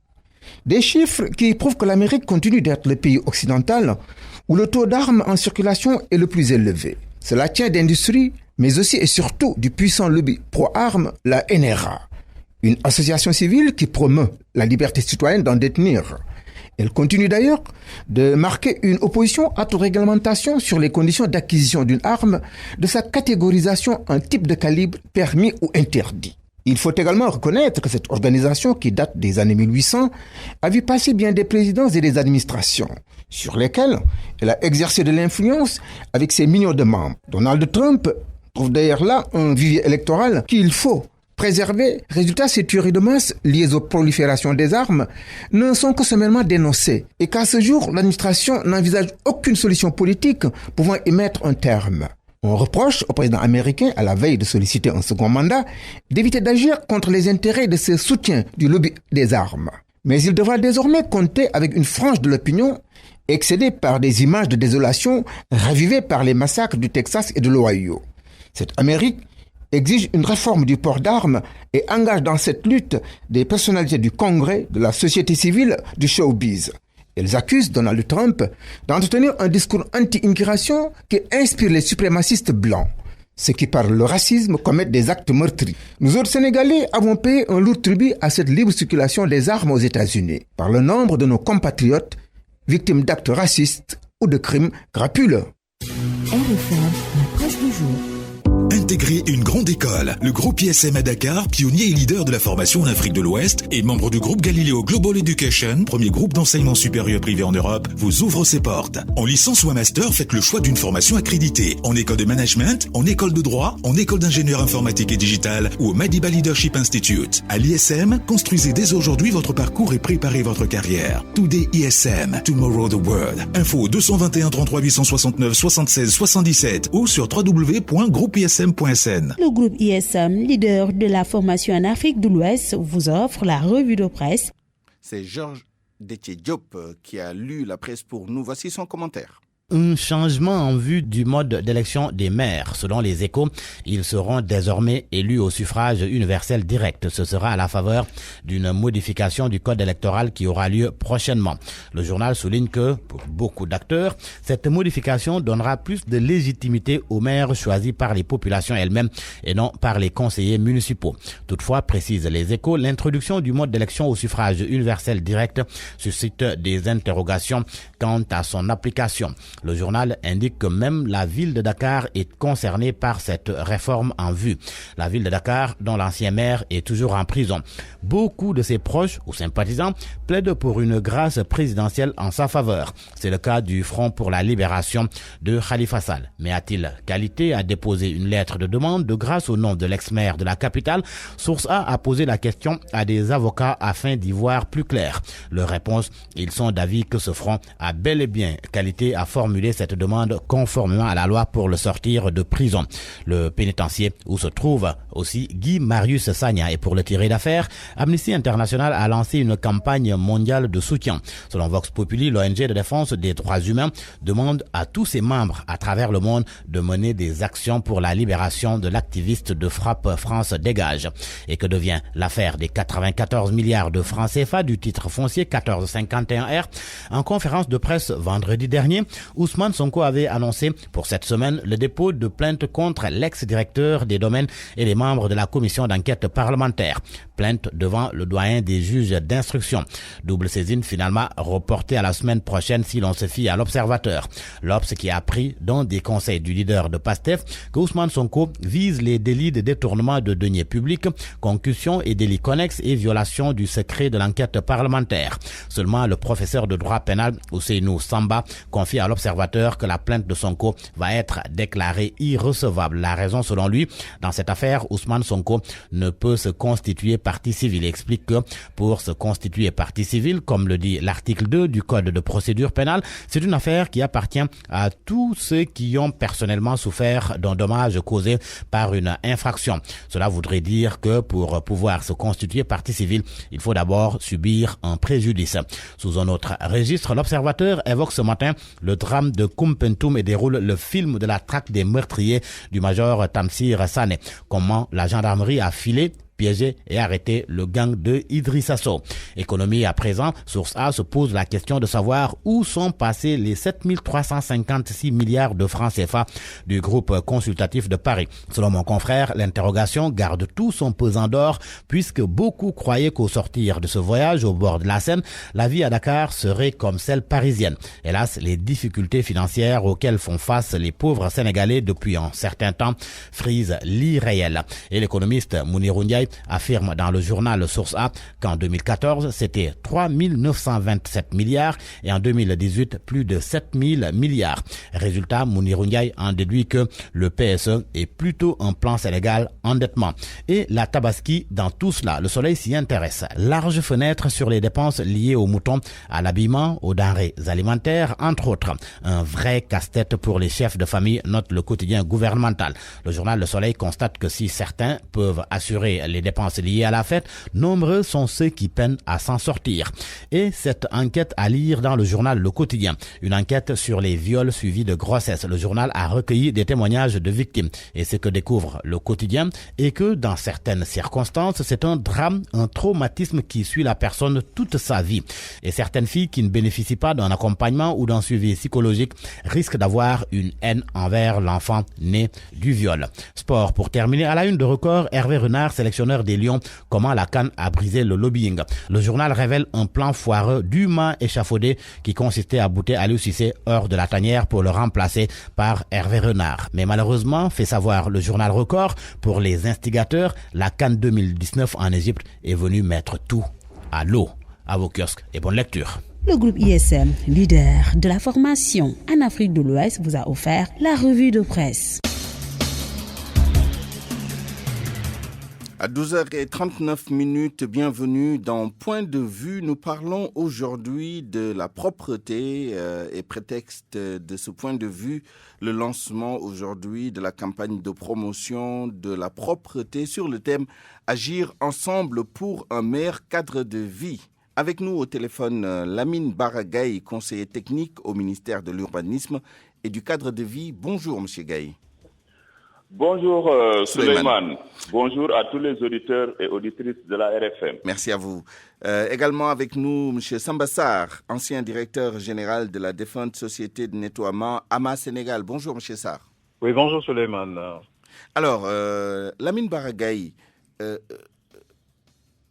Des chiffres qui prouvent que l'Amérique continue d'être le pays occidental où le taux d'armes en circulation est le plus élevé. Cela tient d'industrie, mais aussi et surtout du puissant lobby pro-armes, la NRA, une association civile qui promeut la liberté citoyenne d'en détenir. Elle continue d'ailleurs de marquer une opposition à toute réglementation sur les conditions d'acquisition d'une arme, de sa catégorisation en type de calibre permis ou interdit. Il faut également reconnaître que cette organisation, qui date des années 1800, a vu passer bien des présidents et des administrations, sur lesquels elle a exercé de l'influence avec ses millions de membres. Donald Trump trouve d'ailleurs là un vivier électoral qu'il faut préserver. Résultat, ces tueries de masse liées aux proliférations des armes ne sont que sommairement dénoncées et qu'à ce jour, l'administration n'envisage aucune solution politique pouvant y mettre un terme. On reproche au président américain, à la veille de solliciter un second mandat, d'éviter d'agir contre les intérêts de ses soutiens du lobby des armes. Mais il devra désormais compter avec une frange de l'opinion excédée par des images de désolation ravivées par les massacres du Texas et de l'Ohio. Cette Amérique exige une réforme du port d'armes et engage dans cette lutte des personnalités du Congrès, de la société civile, du showbiz. Elles accusent Donald Trump d'entretenir un discours anti-immigration qui inspire les suprémacistes blancs. Ceux qui parlent le racisme commettent des actes meurtriers. Nous autres Sénégalais avons payé un lourd tribut à cette libre circulation des armes aux États-Unis par le nombre de nos compatriotes victimes d'actes racistes ou de crimes crapuleux. RFM, la presse du jour. Intégrer une grande école. Le groupe ISM à Dakar, pionnier et leader de la formation en Afrique de l'Ouest et membre du groupe Galileo Global Education, premier groupe d'enseignement supérieur privé en Europe, vous ouvre ses portes. En licence ou en master, faites le choix d'une formation accréditée. En école de management, en école de droit, en école d'ingénieur informatique et digital ou au Madiba Leadership Institute. À l'ISM, construisez dès aujourd'hui votre parcours et préparez votre carrière. Today ISM, Tomorrow the World. Info 221 33 869 76 77 ou sur www.groupeism.com. ism.sn. Le groupe ISM, leader de la formation en Afrique de l'Ouest, vous offre la revue de presse. C'est Georges Détié Diop qui a lu la presse pour nous. Voici son commentaire. Un changement en vue du mode d'élection des maires. Selon les Échos, ils seront désormais élus au suffrage universel direct. Ce sera à la faveur d'une modification du code électoral qui aura lieu prochainement. Le journal souligne que, pour beaucoup d'acteurs, cette modification donnera plus de légitimité aux maires choisis par les populations elles-mêmes et non par les conseillers municipaux. Toutefois, précisent les Échos, l'introduction du mode d'élection au suffrage universel direct suscite des interrogations quant à son application. Le journal indique que même la ville de Dakar est concernée par cette réforme en vue. La ville de Dakar, dont l'ancien maire est toujours en prison. Beaucoup de ses proches ou sympathisants plaident pour une grâce présidentielle en sa faveur. C'est le cas du Front pour la libération de Khalifa Sall. Mais a-t-il qualité à déposer une lettre de demande de grâce au nom de l'ex-maire de la capitale? Source A posé la question à des avocats afin d'y voir plus clair. Leur réponse, ils sont d'avis que ce front a bel et bien qualité à formuler cette demande conformément à la loi pour le sortir de prison. Le pénitencier où se trouve aussi Guy Marius Sagna. Et pour le tirer d'affaire, Amnesty International a lancé une campagne mondiale de soutien. Selon Vox Populi, l'ONG de défense des droits humains demande à tous ses membres à travers le monde de mener des actions pour la libération de l'activiste de Frappe France Dégage. Et que devient l'affaire des 94 milliards de francs CFA du titre foncier 1451R? En conférence de presse vendredi dernier, Ousmane Sonko avait annoncé pour cette semaine le dépôt de plainte contre l'ex-directeur des domaines et les membres de la commission d'enquête parlementaire. Plainte devant le doyen des juges d'instruction. Double saisine finalement reportée à la semaine prochaine si l'on se fie à l'Observateur. L'Obs qui a appris dans des conseils du leader de PASTEF que Ousmane Sonko vise les délits de détournement de deniers publics, concussion et délits connexes et violation du secret de l'enquête parlementaire. Seulement le professeur de droit pénal Ousseynou Samba confie à l'Observateur que la plainte de Sonko va être déclarée irrecevable. La raison selon lui, dans cette affaire, Ousmane Sonko ne peut se constituer partie civile. Il explique que pour se constituer partie civile, comme le dit l'article 2 du Code de procédure pénale, c'est une affaire qui appartient à tous ceux qui ont personnellement souffert d'un dommage causé par une infraction. Cela voudrait dire que pour pouvoir se constituer partie civile, il faut d'abord subir un préjudice. Sous un autre registre, l'Observateur évoque ce matin le drame de Koumpentoum et déroule le film de la traque des meurtriers du major Tamsir Sané. Comment la gendarmerie a filé, piégé et arrêté le gang de Idrissa Sow. Économie à présent, Source A se pose la question de savoir où sont passés les 7356 milliards de francs CFA du groupe consultatif de Paris. Selon mon confrère, l'interrogation garde tout son pesant d'or puisque beaucoup croyaient qu'au sortir de ce voyage au bord de la Seine, la vie à Dakar serait comme celle parisienne. Hélas, les difficultés financières auxquelles font face les pauvres Sénégalais depuis un certain temps frisent l'irréel. Et l'économiste Mounir Ndiaye affirme dans le journal Source A qu'en 2014, c'était 3 927 milliards et en 2018, plus de 7 000 milliards. Résultat, Mounir Ndiaye en déduit que le PSE est plutôt un plan Sénégal endettement. Et la Tabaski, dans tout cela, le Soleil s'y intéresse. Large fenêtre sur les dépenses liées aux moutons, à l'habillement, aux denrées alimentaires, entre autres. Un vrai casse-tête pour les chefs de famille, note le quotidien gouvernemental. Le journal Le Soleil constate que si certains peuvent assurer les dépenses liées à la fête, nombreux sont ceux qui peinent à s'en sortir. Et cette enquête à lire dans le journal Le Quotidien. Une enquête sur les viols suivis de grossesse. Le journal a recueilli des témoignages de victimes. Et ce que découvre Le Quotidien est que dans certaines circonstances, c'est un drame, un traumatisme qui suit la personne toute sa vie. Et certaines filles qui ne bénéficient pas d'un accompagnement ou d'un suivi psychologique risquent d'avoir une haine envers l'enfant né du viol. Sport pour terminer. À la une de Record, Hervé Renard, sélectionneur des Lions, comment la CAN a brisé le lobbying. Le journal révèle un plan foireux dûment échafaudé qui consistait à bouter Aliou Cissé hors de la tanière pour le remplacer par Hervé Renard. Mais malheureusement, fait savoir le journal Record, pour les instigateurs, la CAN 2019 en Égypte est venue mettre tout à l'eau. À vos kiosques et bonne lecture. Le groupe ISM, leader de la formation en Afrique de l'Ouest, vous a offert la revue de presse. À 12h39, bienvenue dans Point de vue. Nous parlons aujourd'hui de la propreté et prétexte de ce point de vue, le lancement aujourd'hui de la campagne de promotion de la propreté sur le thème « Agir ensemble pour un meilleur cadre de vie ». Avec nous au téléphone, Lamine Baragaï, conseiller technique au ministère de l'Urbanisme et du cadre de vie. Bonjour, Monsieur Gaï. Bonjour Souleymane. Bonjour à tous les auditeurs et auditrices de la RFM. Merci à vous. Également avec nous, M. Sambassar, ancien directeur général de la défunte société de nettoiement AMA Sénégal. Bonjour M. Sarr. Oui, bonjour Souleymane. Alors, Lamine Baragaï,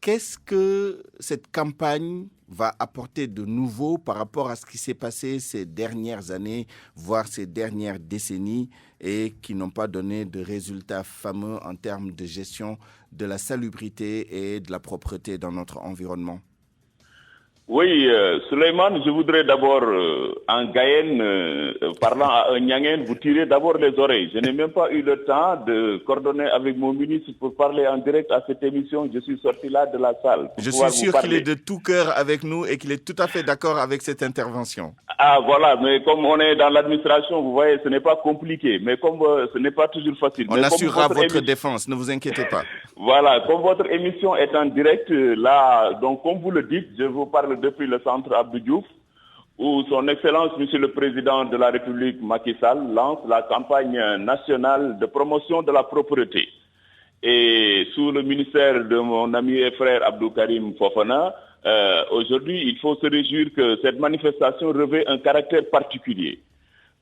qu'est-ce que cette campagne va apporter de nouveau par rapport à ce qui s'est passé ces dernières années, voire ces dernières décennies, et qui n'ont pas donné de résultats fameux en termes de gestion de la salubrité et de la propreté dans notre environnement? Oui, Souleymane, je voudrais d'abord, en Gaïenne, parlant à un Nyanguen, vous tirer d'abord les oreilles. Je n'ai même pas eu le temps de coordonner avec mon ministre pour parler en direct à cette émission. Je suis sorti là de la salle. Je suis sûr qu'il est de tout cœur avec nous et qu'il est tout à fait d'accord avec cette intervention. Ah voilà, mais comme on est dans l'administration, vous voyez, ce n'est pas compliqué, mais comme ce n'est pas toujours facile. On assurera votre défense, ne vous inquiétez pas. Voilà, comme votre émission est en direct, là, donc comme vous le dites, je vous parle depuis le centre Abdou Diouf, où son Excellence, Monsieur le Président de la République, Macky Sall, lance la campagne nationale de promotion de la propreté. Et sous le ministère de mon ami et frère Abdou Karim Fofana, aujourd'hui, il faut se réjouir que cette manifestation revêt un caractère particulier.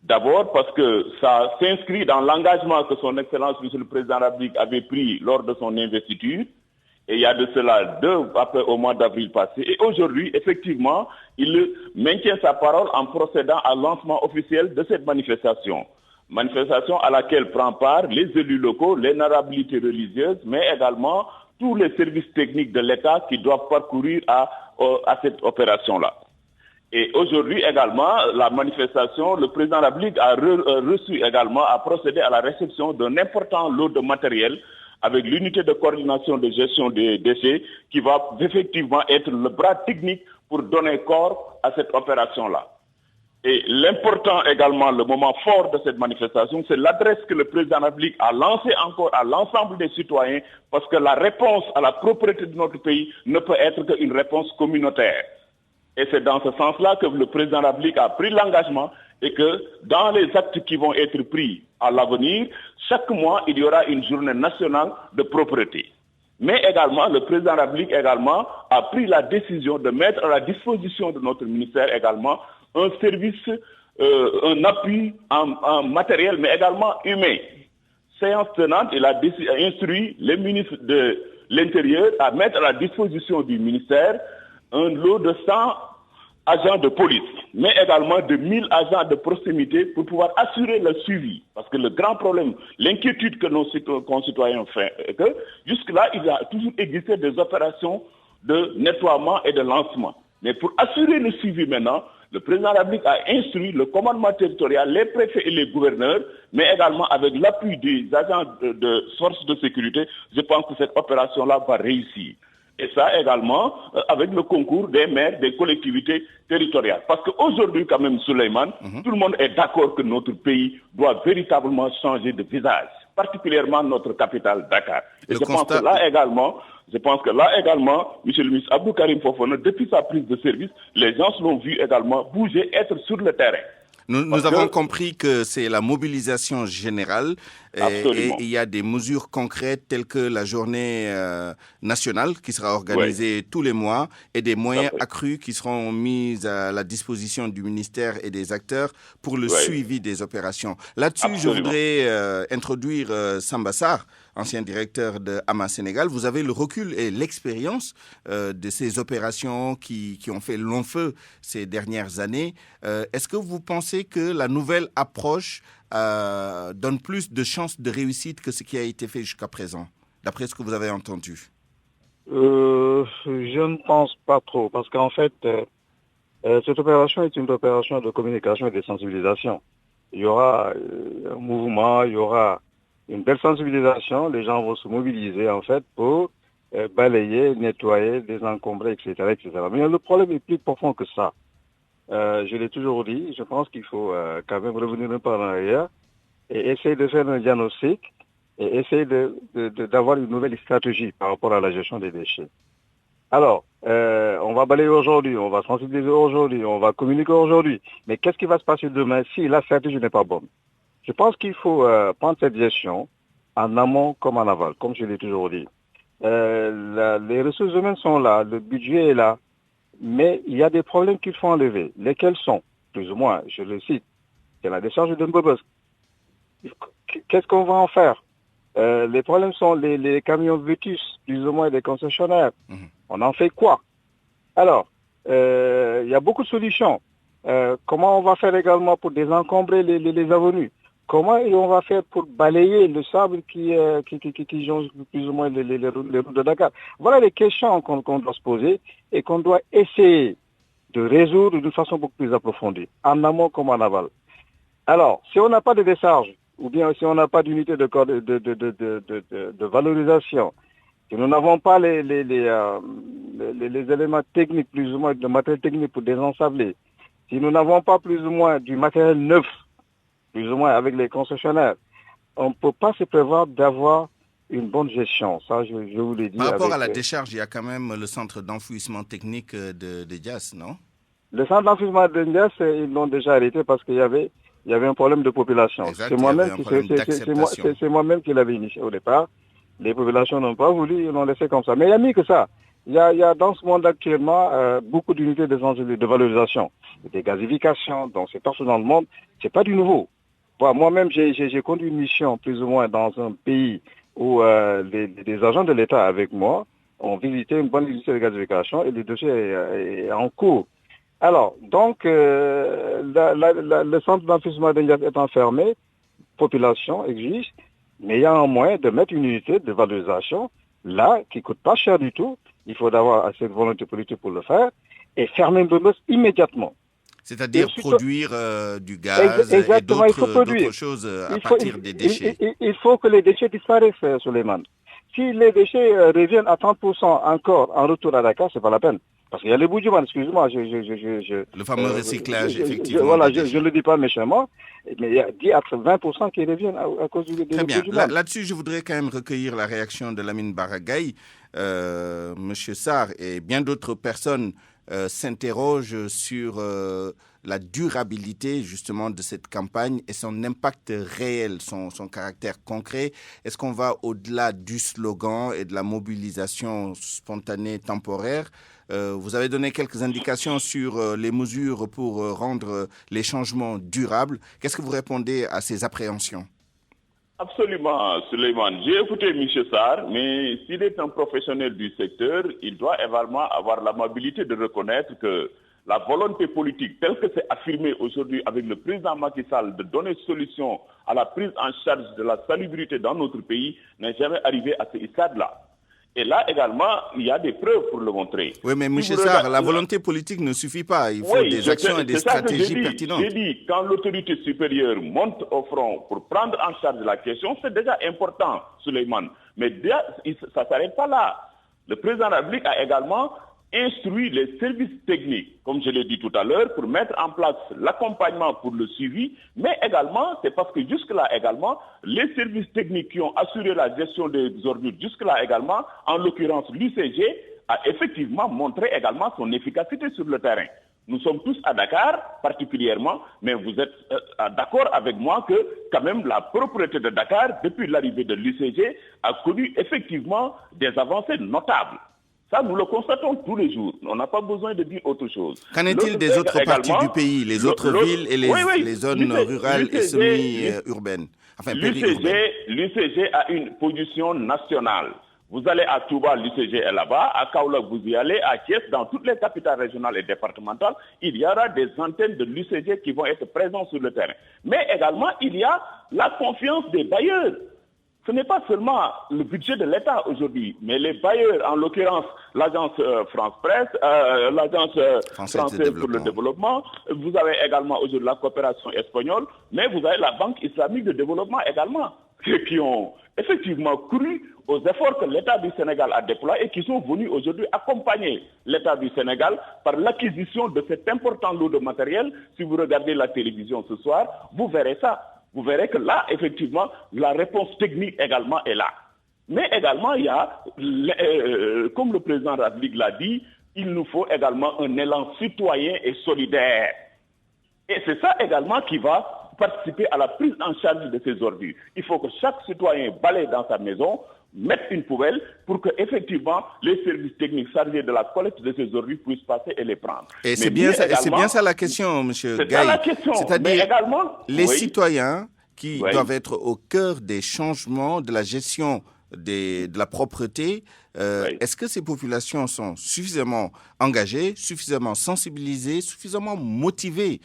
D'abord parce que ça s'inscrit dans l'engagement que son Excellence, Monsieur le Président de la République, avait pris lors de son investiture. Et il y a de cela après au mois d'avril passé. Et aujourd'hui, effectivement, il maintient sa parole en procédant à lancement officiel de cette manifestation. Manifestation à laquelle prend part les élus locaux, les honorablités religieuses, mais également tous les services techniques de l'État qui doivent parcourir à cette opération-là. Et aujourd'hui également, la manifestation, le président de la République a reçu également, a procédé à la réception d'un important lot de matériel avec l'unité de coordination de gestion des déchets qui va effectivement être le bras technique pour donner corps à cette opération-là. Et l'important également, le moment fort de cette manifestation, c'est l'adresse que le président de la République a lancée encore à l'ensemble des citoyens, parce que la réponse à la propreté de notre pays ne peut être qu'une réponse communautaire. Et c'est dans ce sens-là que le président de la République a pris l'engagement et que dans les actes qui vont être pris à l'avenir, chaque mois, il y aura une journée nationale de propreté. Mais également, le président de la République également a pris la décision de mettre à la disposition de notre ministère également un service, un appui en matériel, mais également humain. Séance tenante, il a instruit les ministres de l'Intérieur à mettre à la disposition du ministère un lot de 100 agents de police, mais également de 1000 agents de proximité pour pouvoir assurer le suivi. Parce que le grand problème, l'inquiétude que nos concitoyens font, est que jusque-là, il a toujours existé des opérations de nettoiement et de lancement. Mais pour assurer le suivi maintenant, le président de la République a instruit le commandement territorial, les préfets et les gouverneurs, mais également avec l'appui des agents de forces de sécurité, je pense que cette opération-là va réussir. Et ça également avec le concours des maires, des collectivités territoriales. Parce qu'aujourd'hui, quand même, Souleymane, tout le monde est d'accord que notre pays doit véritablement changer de visage, particulièrement notre capitale, Dakar. Et je pense que là également, monsieur le ministre Abdou Karim Fofana, depuis sa prise de service, les gens l'ont vu également bouger, être sur le terrain. Nous avons compris que c'est la mobilisation générale et il y a des mesures concrètes telles que la journée nationale qui sera organisée tous les mois et des moyens accrus qui seront mis à la disposition du ministère et des acteurs pour le suivi des opérations. Là-dessus, je voudrais introduire Sambassar, ancien directeur de AMA Sénégal. Vous avez le recul et l'expérience de ces opérations qui ont fait long feu ces dernières années. Est-ce que vous pensez que la nouvelle approche donne plus de chances de réussite que ce qui a été fait jusqu'à présent, d'après ce que vous avez entendu? Je ne pense pas trop, parce qu'en fait, cette opération est une opération de communication et de sensibilisation. Il y aura un mouvement, il y aura une belle sensibilisation, les gens vont se mobiliser en fait pour balayer, nettoyer, désencombrer, etc., etc. Mais le problème est plus profond que ça. Je l'ai toujours dit, je pense qu'il faut quand même revenir un peu en arrière et essayer de faire un diagnostic et essayer d'avoir une nouvelle stratégie par rapport à la gestion des déchets. Alors, on va balayer aujourd'hui, on va sensibiliser aujourd'hui, on va communiquer aujourd'hui, mais qu'est-ce qui va se passer demain si la stratégie n'est pas bonne? Je pense qu'il faut prendre cette gestion en amont comme en aval, comme je l'ai toujours dit. Les ressources humaines sont là, le budget est là, mais il y a des problèmes qu'il faut enlever. Lesquels sont, plus ou moins, je le cite, c'est la décharge de Mbobos. Qu'est-ce qu'on va en faire? Les problèmes sont les camions vétus, plus ou moins des concessionnaires. On en fait quoi? Alors, il y a beaucoup de solutions. Comment on va faire également pour désencombrer les avenues? Comment on va faire pour balayer le sable qui jonge plus ou moins les routes de Dakar? Voilà les questions qu'on doit se poser et qu'on doit essayer de résoudre d'une façon beaucoup plus approfondie, en amont comme en aval. Alors, si on n'a pas de décharge, ou bien si on n'a pas d'unité de valorisation, si nous n'avons pas les éléments techniques, plus ou moins de matériel technique pour désensabler, si nous n'avons pas plus ou moins du matériel neuf, plus ou moins avec les concessionnaires, on ne peut pas se prévoir d'avoir une bonne gestion. Ça, je vous l'ai dit. Par rapport à la décharge, il y a quand même le centre d'enfouissement technique de Dias, non? Le centre d'enfouissement de Dias, ils l'ont déjà arrêté parce qu'il y avait un problème de population. Exact, c'est moi-même qui l'avais initié au départ. Les populations n'ont pas voulu, ils l'ont laissé comme ça. Mais il y a mieux que ça. Il y a dans ce monde actuellement beaucoup d'unités de valorisation, des gazifications, donc c'est partout dans le monde. C'est pas du nouveau. Moi-même, j'ai conduit une mission plus ou moins dans un pays où des agents de l'État avec moi ont visité une bonne unité de gazification et le dossier est en cours. Alors, donc, le centre d'enfouissement d'Indias étant fermé, population exige, mais il y a un moyen de mettre une unité de valorisation là qui coûte pas cher du tout. Il faut avoir assez de volonté politique pour le faire et fermer Mbobos immédiatement. C'est-à-dire produire du gaz et d'autres choses à partir des déchets. Il faut que les déchets disparaissent, Souleymane. Si les déchets reviennent à 30% encore en retour à Dakar, c'est pas la peine. Parce qu'il y a les Boudjouman, excuse-moi. Le fameux recyclage, effectivement. Voilà, je ne le dis pas méchamment, mais il y a 10 à 20% qui reviennent à cause du Très bien. Là-dessus, je voudrais quand même recueillir la réaction de Lamine Baragaï. Monsieur Sarr et bien d'autres personnes s'interrogent sur la durabilité justement de cette campagne et son impact réel, son caractère concret. Est-ce qu'on va au-delà du slogan et de la mobilisation spontanée temporaire? Vous avez donné quelques indications sur les mesures pour rendre les changements durables. Qu'est-ce que vous répondez à ces appréhensions? Absolument, Souleymane. J'ai écouté M. Sarr, mais s'il est un professionnel du secteur, il doit également avoir l'amabilité de reconnaître que la volonté politique, telle que c'est affirmé aujourd'hui avec le président Macky Sall de donner solution à la prise en charge de la salubrité dans notre pays, n'est jamais arrivée à ce stade-là. Et là également, il y a des preuves pour le montrer. Oui, mais M. Sarr, la volonté politique ne suffit pas. Il faut des actions et des stratégies pertinentes. J'ai dit, quand l'autorité supérieure monte au front pour prendre en charge la question, c'est déjà important, Souleymane. Mais déjà, ça ne s'arrête pas là. Le président de la République a également instruit les services techniques, comme je l'ai dit tout à l'heure, pour mettre en place l'accompagnement pour le suivi, mais également, c'est parce que jusque-là également, les services techniques qui ont assuré la gestion des ordures jusque-là également, en l'occurrence l'UCG, a effectivement montré également son efficacité sur le terrain. Nous sommes tous à Dakar, particulièrement, mais vous êtes d'accord avec moi que quand même la propreté de Dakar, depuis l'arrivée de l'UCG, a connu effectivement des avancées notables. Ça, nous le constatons tous les jours. On n'a pas besoin de dire autre chose. Qu'en est-il des autres parties du pays, les autres villes et les zones rurales et semi-urbaines, enfin périurbaines? L'UCG a une position nationale. Vous allez à Touba, l'UCG est là-bas. À Kaolack, vous y allez. À Thiès, dans toutes les capitales régionales et départementales, il y aura des antennes de l'UCG qui vont être présentes sur le terrain. Mais également, il y a la confiance des bailleurs. Ce n'est pas seulement le budget de l'État aujourd'hui, mais les bailleurs, en l'occurrence l'agence France Presse, l'agence française pour le développement, vous avez également aujourd'hui la coopération espagnole, mais vous avez la Banque islamique de développement également. ceux qui ont effectivement cru aux efforts que l'État du Sénégal a déployés et qui sont venus aujourd'hui accompagner l'État du Sénégal par l'acquisition de cet important lot de matériel. Si vous regardez la télévision ce soir, vous verrez ça. Vous verrez que là, effectivement, la réponse technique également est là. Mais également, il y a, comme le président de la République l'a dit, il nous faut également un élan citoyen et solidaire. Et c'est ça également qui va participer à la prise en charge de ces ordures. Il faut que chaque citoyen balaye dans sa maison, mette une poubelle pour que effectivement les services techniques chargés de la collecte de ces ordures puissent passer et les prendre. Et c'est bien ça la question, M. Gaye. C'est ça la question. C'est-à-dire également, les citoyens qui doivent être au cœur des changements de la gestion de la propreté. Est-ce que ces populations sont suffisamment engagées, suffisamment sensibilisées, suffisamment motivées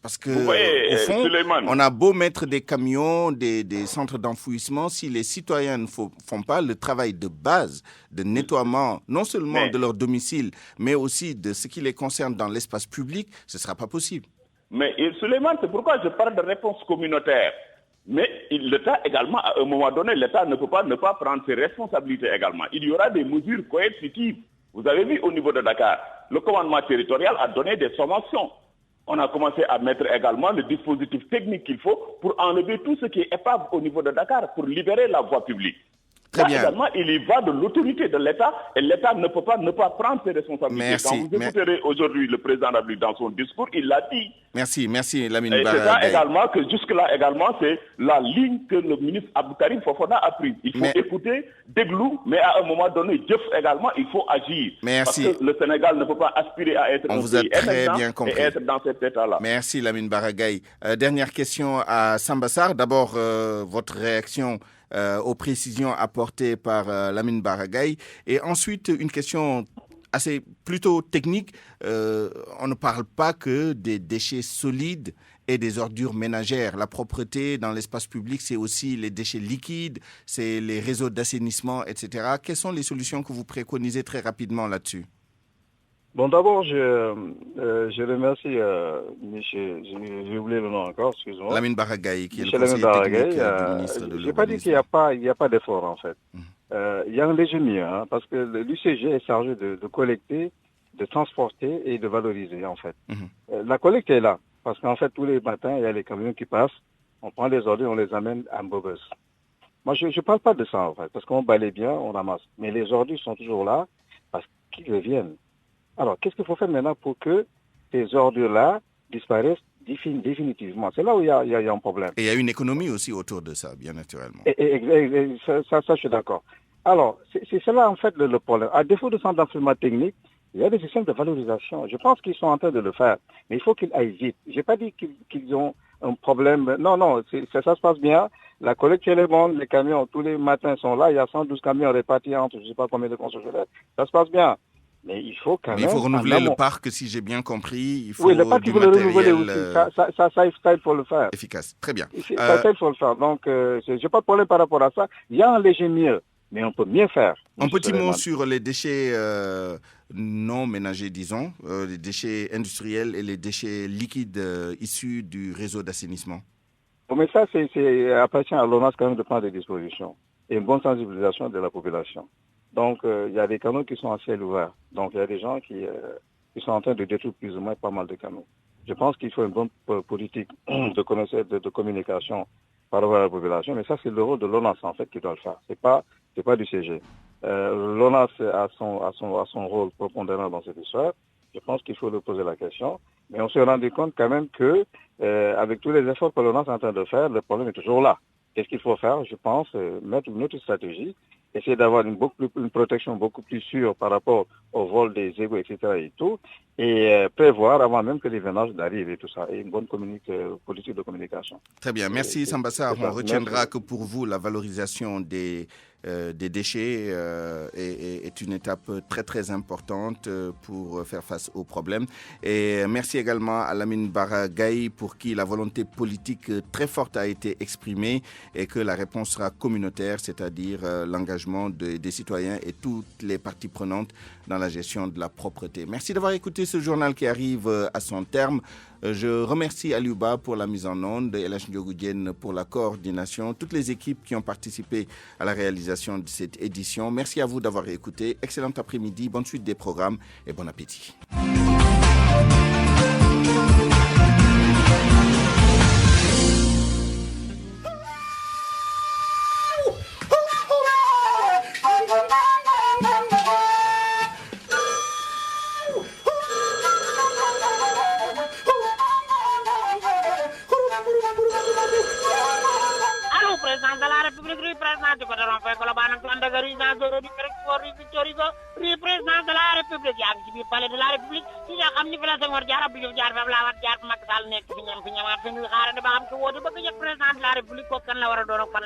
parce que, au fond, Suleiman, on a beau mettre des camions, des centres d'enfouissement, si les citoyens ne font pas le travail de base de nettoiement, non seulement de leur domicile, mais aussi de ce qui les concerne dans l'espace public, ce ne sera pas possible. Mais Suleiman, c'est pourquoi je parle de réponse communautaire. Mais l'État également, à un moment donné, l'État ne peut pas ne pas prendre ses responsabilités également. Il y aura des mesures coercitives. Vous avez vu au niveau de Dakar, le commandement territorial a donné des sommations. On a commencé à mettre également le dispositif technique qu'il faut pour enlever tout ce qui est épave au niveau de Dakar, pour libérer la voie publique. Très bien. Également, il y va de l'autorité de l'État et l'État ne peut pas ne pas prendre ses responsabilités. Merci. Quand vous écouterez aujourd'hui le président de la République dans son discours, il l'a dit. Merci Lamine Et Bara c'est ça Gaye. également que jusque-là également, c'est la ligne que le ministre Abdou Karim Fofana a prise. Il faut écouter, déglou, mais à un moment donné, également, il faut agir. Merci. Parce que le Sénégal ne peut pas aspirer à être On un vous a pays très émergent bien compris. et être dans cet état-là. Merci Lamine Bara Gaye. Dernière question à Samba Sarr. D'abord, votre réaction aux précisions apportées par Lamine Bara Gaye. Et ensuite, une question plutôt technique. On ne parle pas que des déchets solides et des ordures ménagères. La propreté dans l'espace public, c'est aussi les déchets liquides, c'est les réseaux d'assainissement, etc. Quelles sont les solutions que vous préconisez très rapidement là-dessus? Bon, d'abord, je remercie Michel, j'ai oublié le nom encore, excuse-moi. Lamine Bara Gaye, qui est Michel le conseiller technique du ministre de Je n'ai l'Urbanisme. pas dit qu'il n'y a pas d'effort, en fait. Il y a un léger mieux, parce que l'UCG est chargé de collecter, de transporter et de valoriser, en fait. La collecte est là, parce qu'en fait, tous les matins, il y a les camions qui passent, on prend les ordures, on les amène à Mbobus. Moi, je ne parle pas de ça, en fait, parce qu'on balaye bien, on ramasse. Mais les ordures sont toujours là, parce qu'ils reviennent. Alors, qu'est-ce qu'il faut faire maintenant pour que ces ordures-là disparaissent définitivement? C'est là où il y a un problème. Et il y a une économie aussi autour de ça, bien naturellement. Et ça, je suis d'accord. Alors, c'est cela, en fait, le problème. À défaut de centres d'enfouissement technique, il y a des systèmes de valorisation. Je pense qu'ils sont en train de le faire. Mais il faut qu'ils aillent vite. Je n'ai pas dit qu'ils ont un problème. Non, ça se passe bien. La collecte est bonne. Les camions, tous les matins, sont là. Il y a 112 camions répartis entre je ne sais pas combien de concessionnaires. Ça se passe bien. Mais il faut quand même... il faut renouveler le parc, si j'ai bien compris. Il faut le parc, il faut le renouveler aussi. Ça, il faut le faire. Efficace. Très bien. Ça, il faut le faire. Donc, je n'ai pas de problème par rapport à ça. Il y a un léger mieux, mais on peut mieux faire. Un petit mot sur les déchets non ménagers, disons, les déchets industriels et les déchets liquides issus du réseau d'assainissement. Bon, mais ça, c'est appartient à l'ONAS quand même de prendre des dispositions et une bonne sensibilisation de la population. Donc, il y a des canaux qui sont à ciel ouvert. Donc, il y a des gens qui sont en train de détruire plus ou moins pas mal de canaux. Je pense qu'il faut une bonne politique de communication par rapport à la population. Mais ça, c'est le rôle de l'ONAS, en fait, qui doit le faire. C'est pas du CG. L'ONAS a son rôle prépondérant dans cette histoire. Je pense qu'il faut lui poser la question. Mais on s'est rendu compte quand même que, avec tous les efforts que l'ONAS est en train de faire, le problème est toujours là. Qu'est-ce qu'il faut faire? Je pense mettre une autre stratégie, essayer d'avoir une protection beaucoup plus sûre par rapport au vol des égouts, etc. et tout, et prévoir avant même que les vénages n'arrivent et tout ça, et une bonne politique de communication. Très bien, merci Samba Sarr. On retiendra que pour vous, la valorisation des déchets est une étape très très importante pour faire face aux problèmes. Et merci également à Lamine Bara Gaye pour qui la volonté politique très forte a été exprimée et que la réponse sera communautaire, c'est-à-dire l'engagement des citoyens et toutes les parties prenantes dans la gestion de la propreté. Merci d'avoir écouté ce journal qui arrive à son terme. Je remercie Aliouba pour la mise en onde, Elash Ndiogou pour la coordination, toutes les équipes qui ont participé à la réalisation de cette édition. Merci à vous d'avoir écouté. Excellent après-midi, bonne suite des programmes et bon appétit. Président de la République, président du gouvernement, président de la République, yaa ngi ci biir palais de la République ci nga xam ni fi la Senghor jaar Abdou Diouf jaar fi Abdoulaye Wade jaar fi Macky Sall nekk fi ñam fi ñamaat fi ñuy xaarandi ba xam ko woote bëgg yëg président de la République ko kan la war a doon ak fan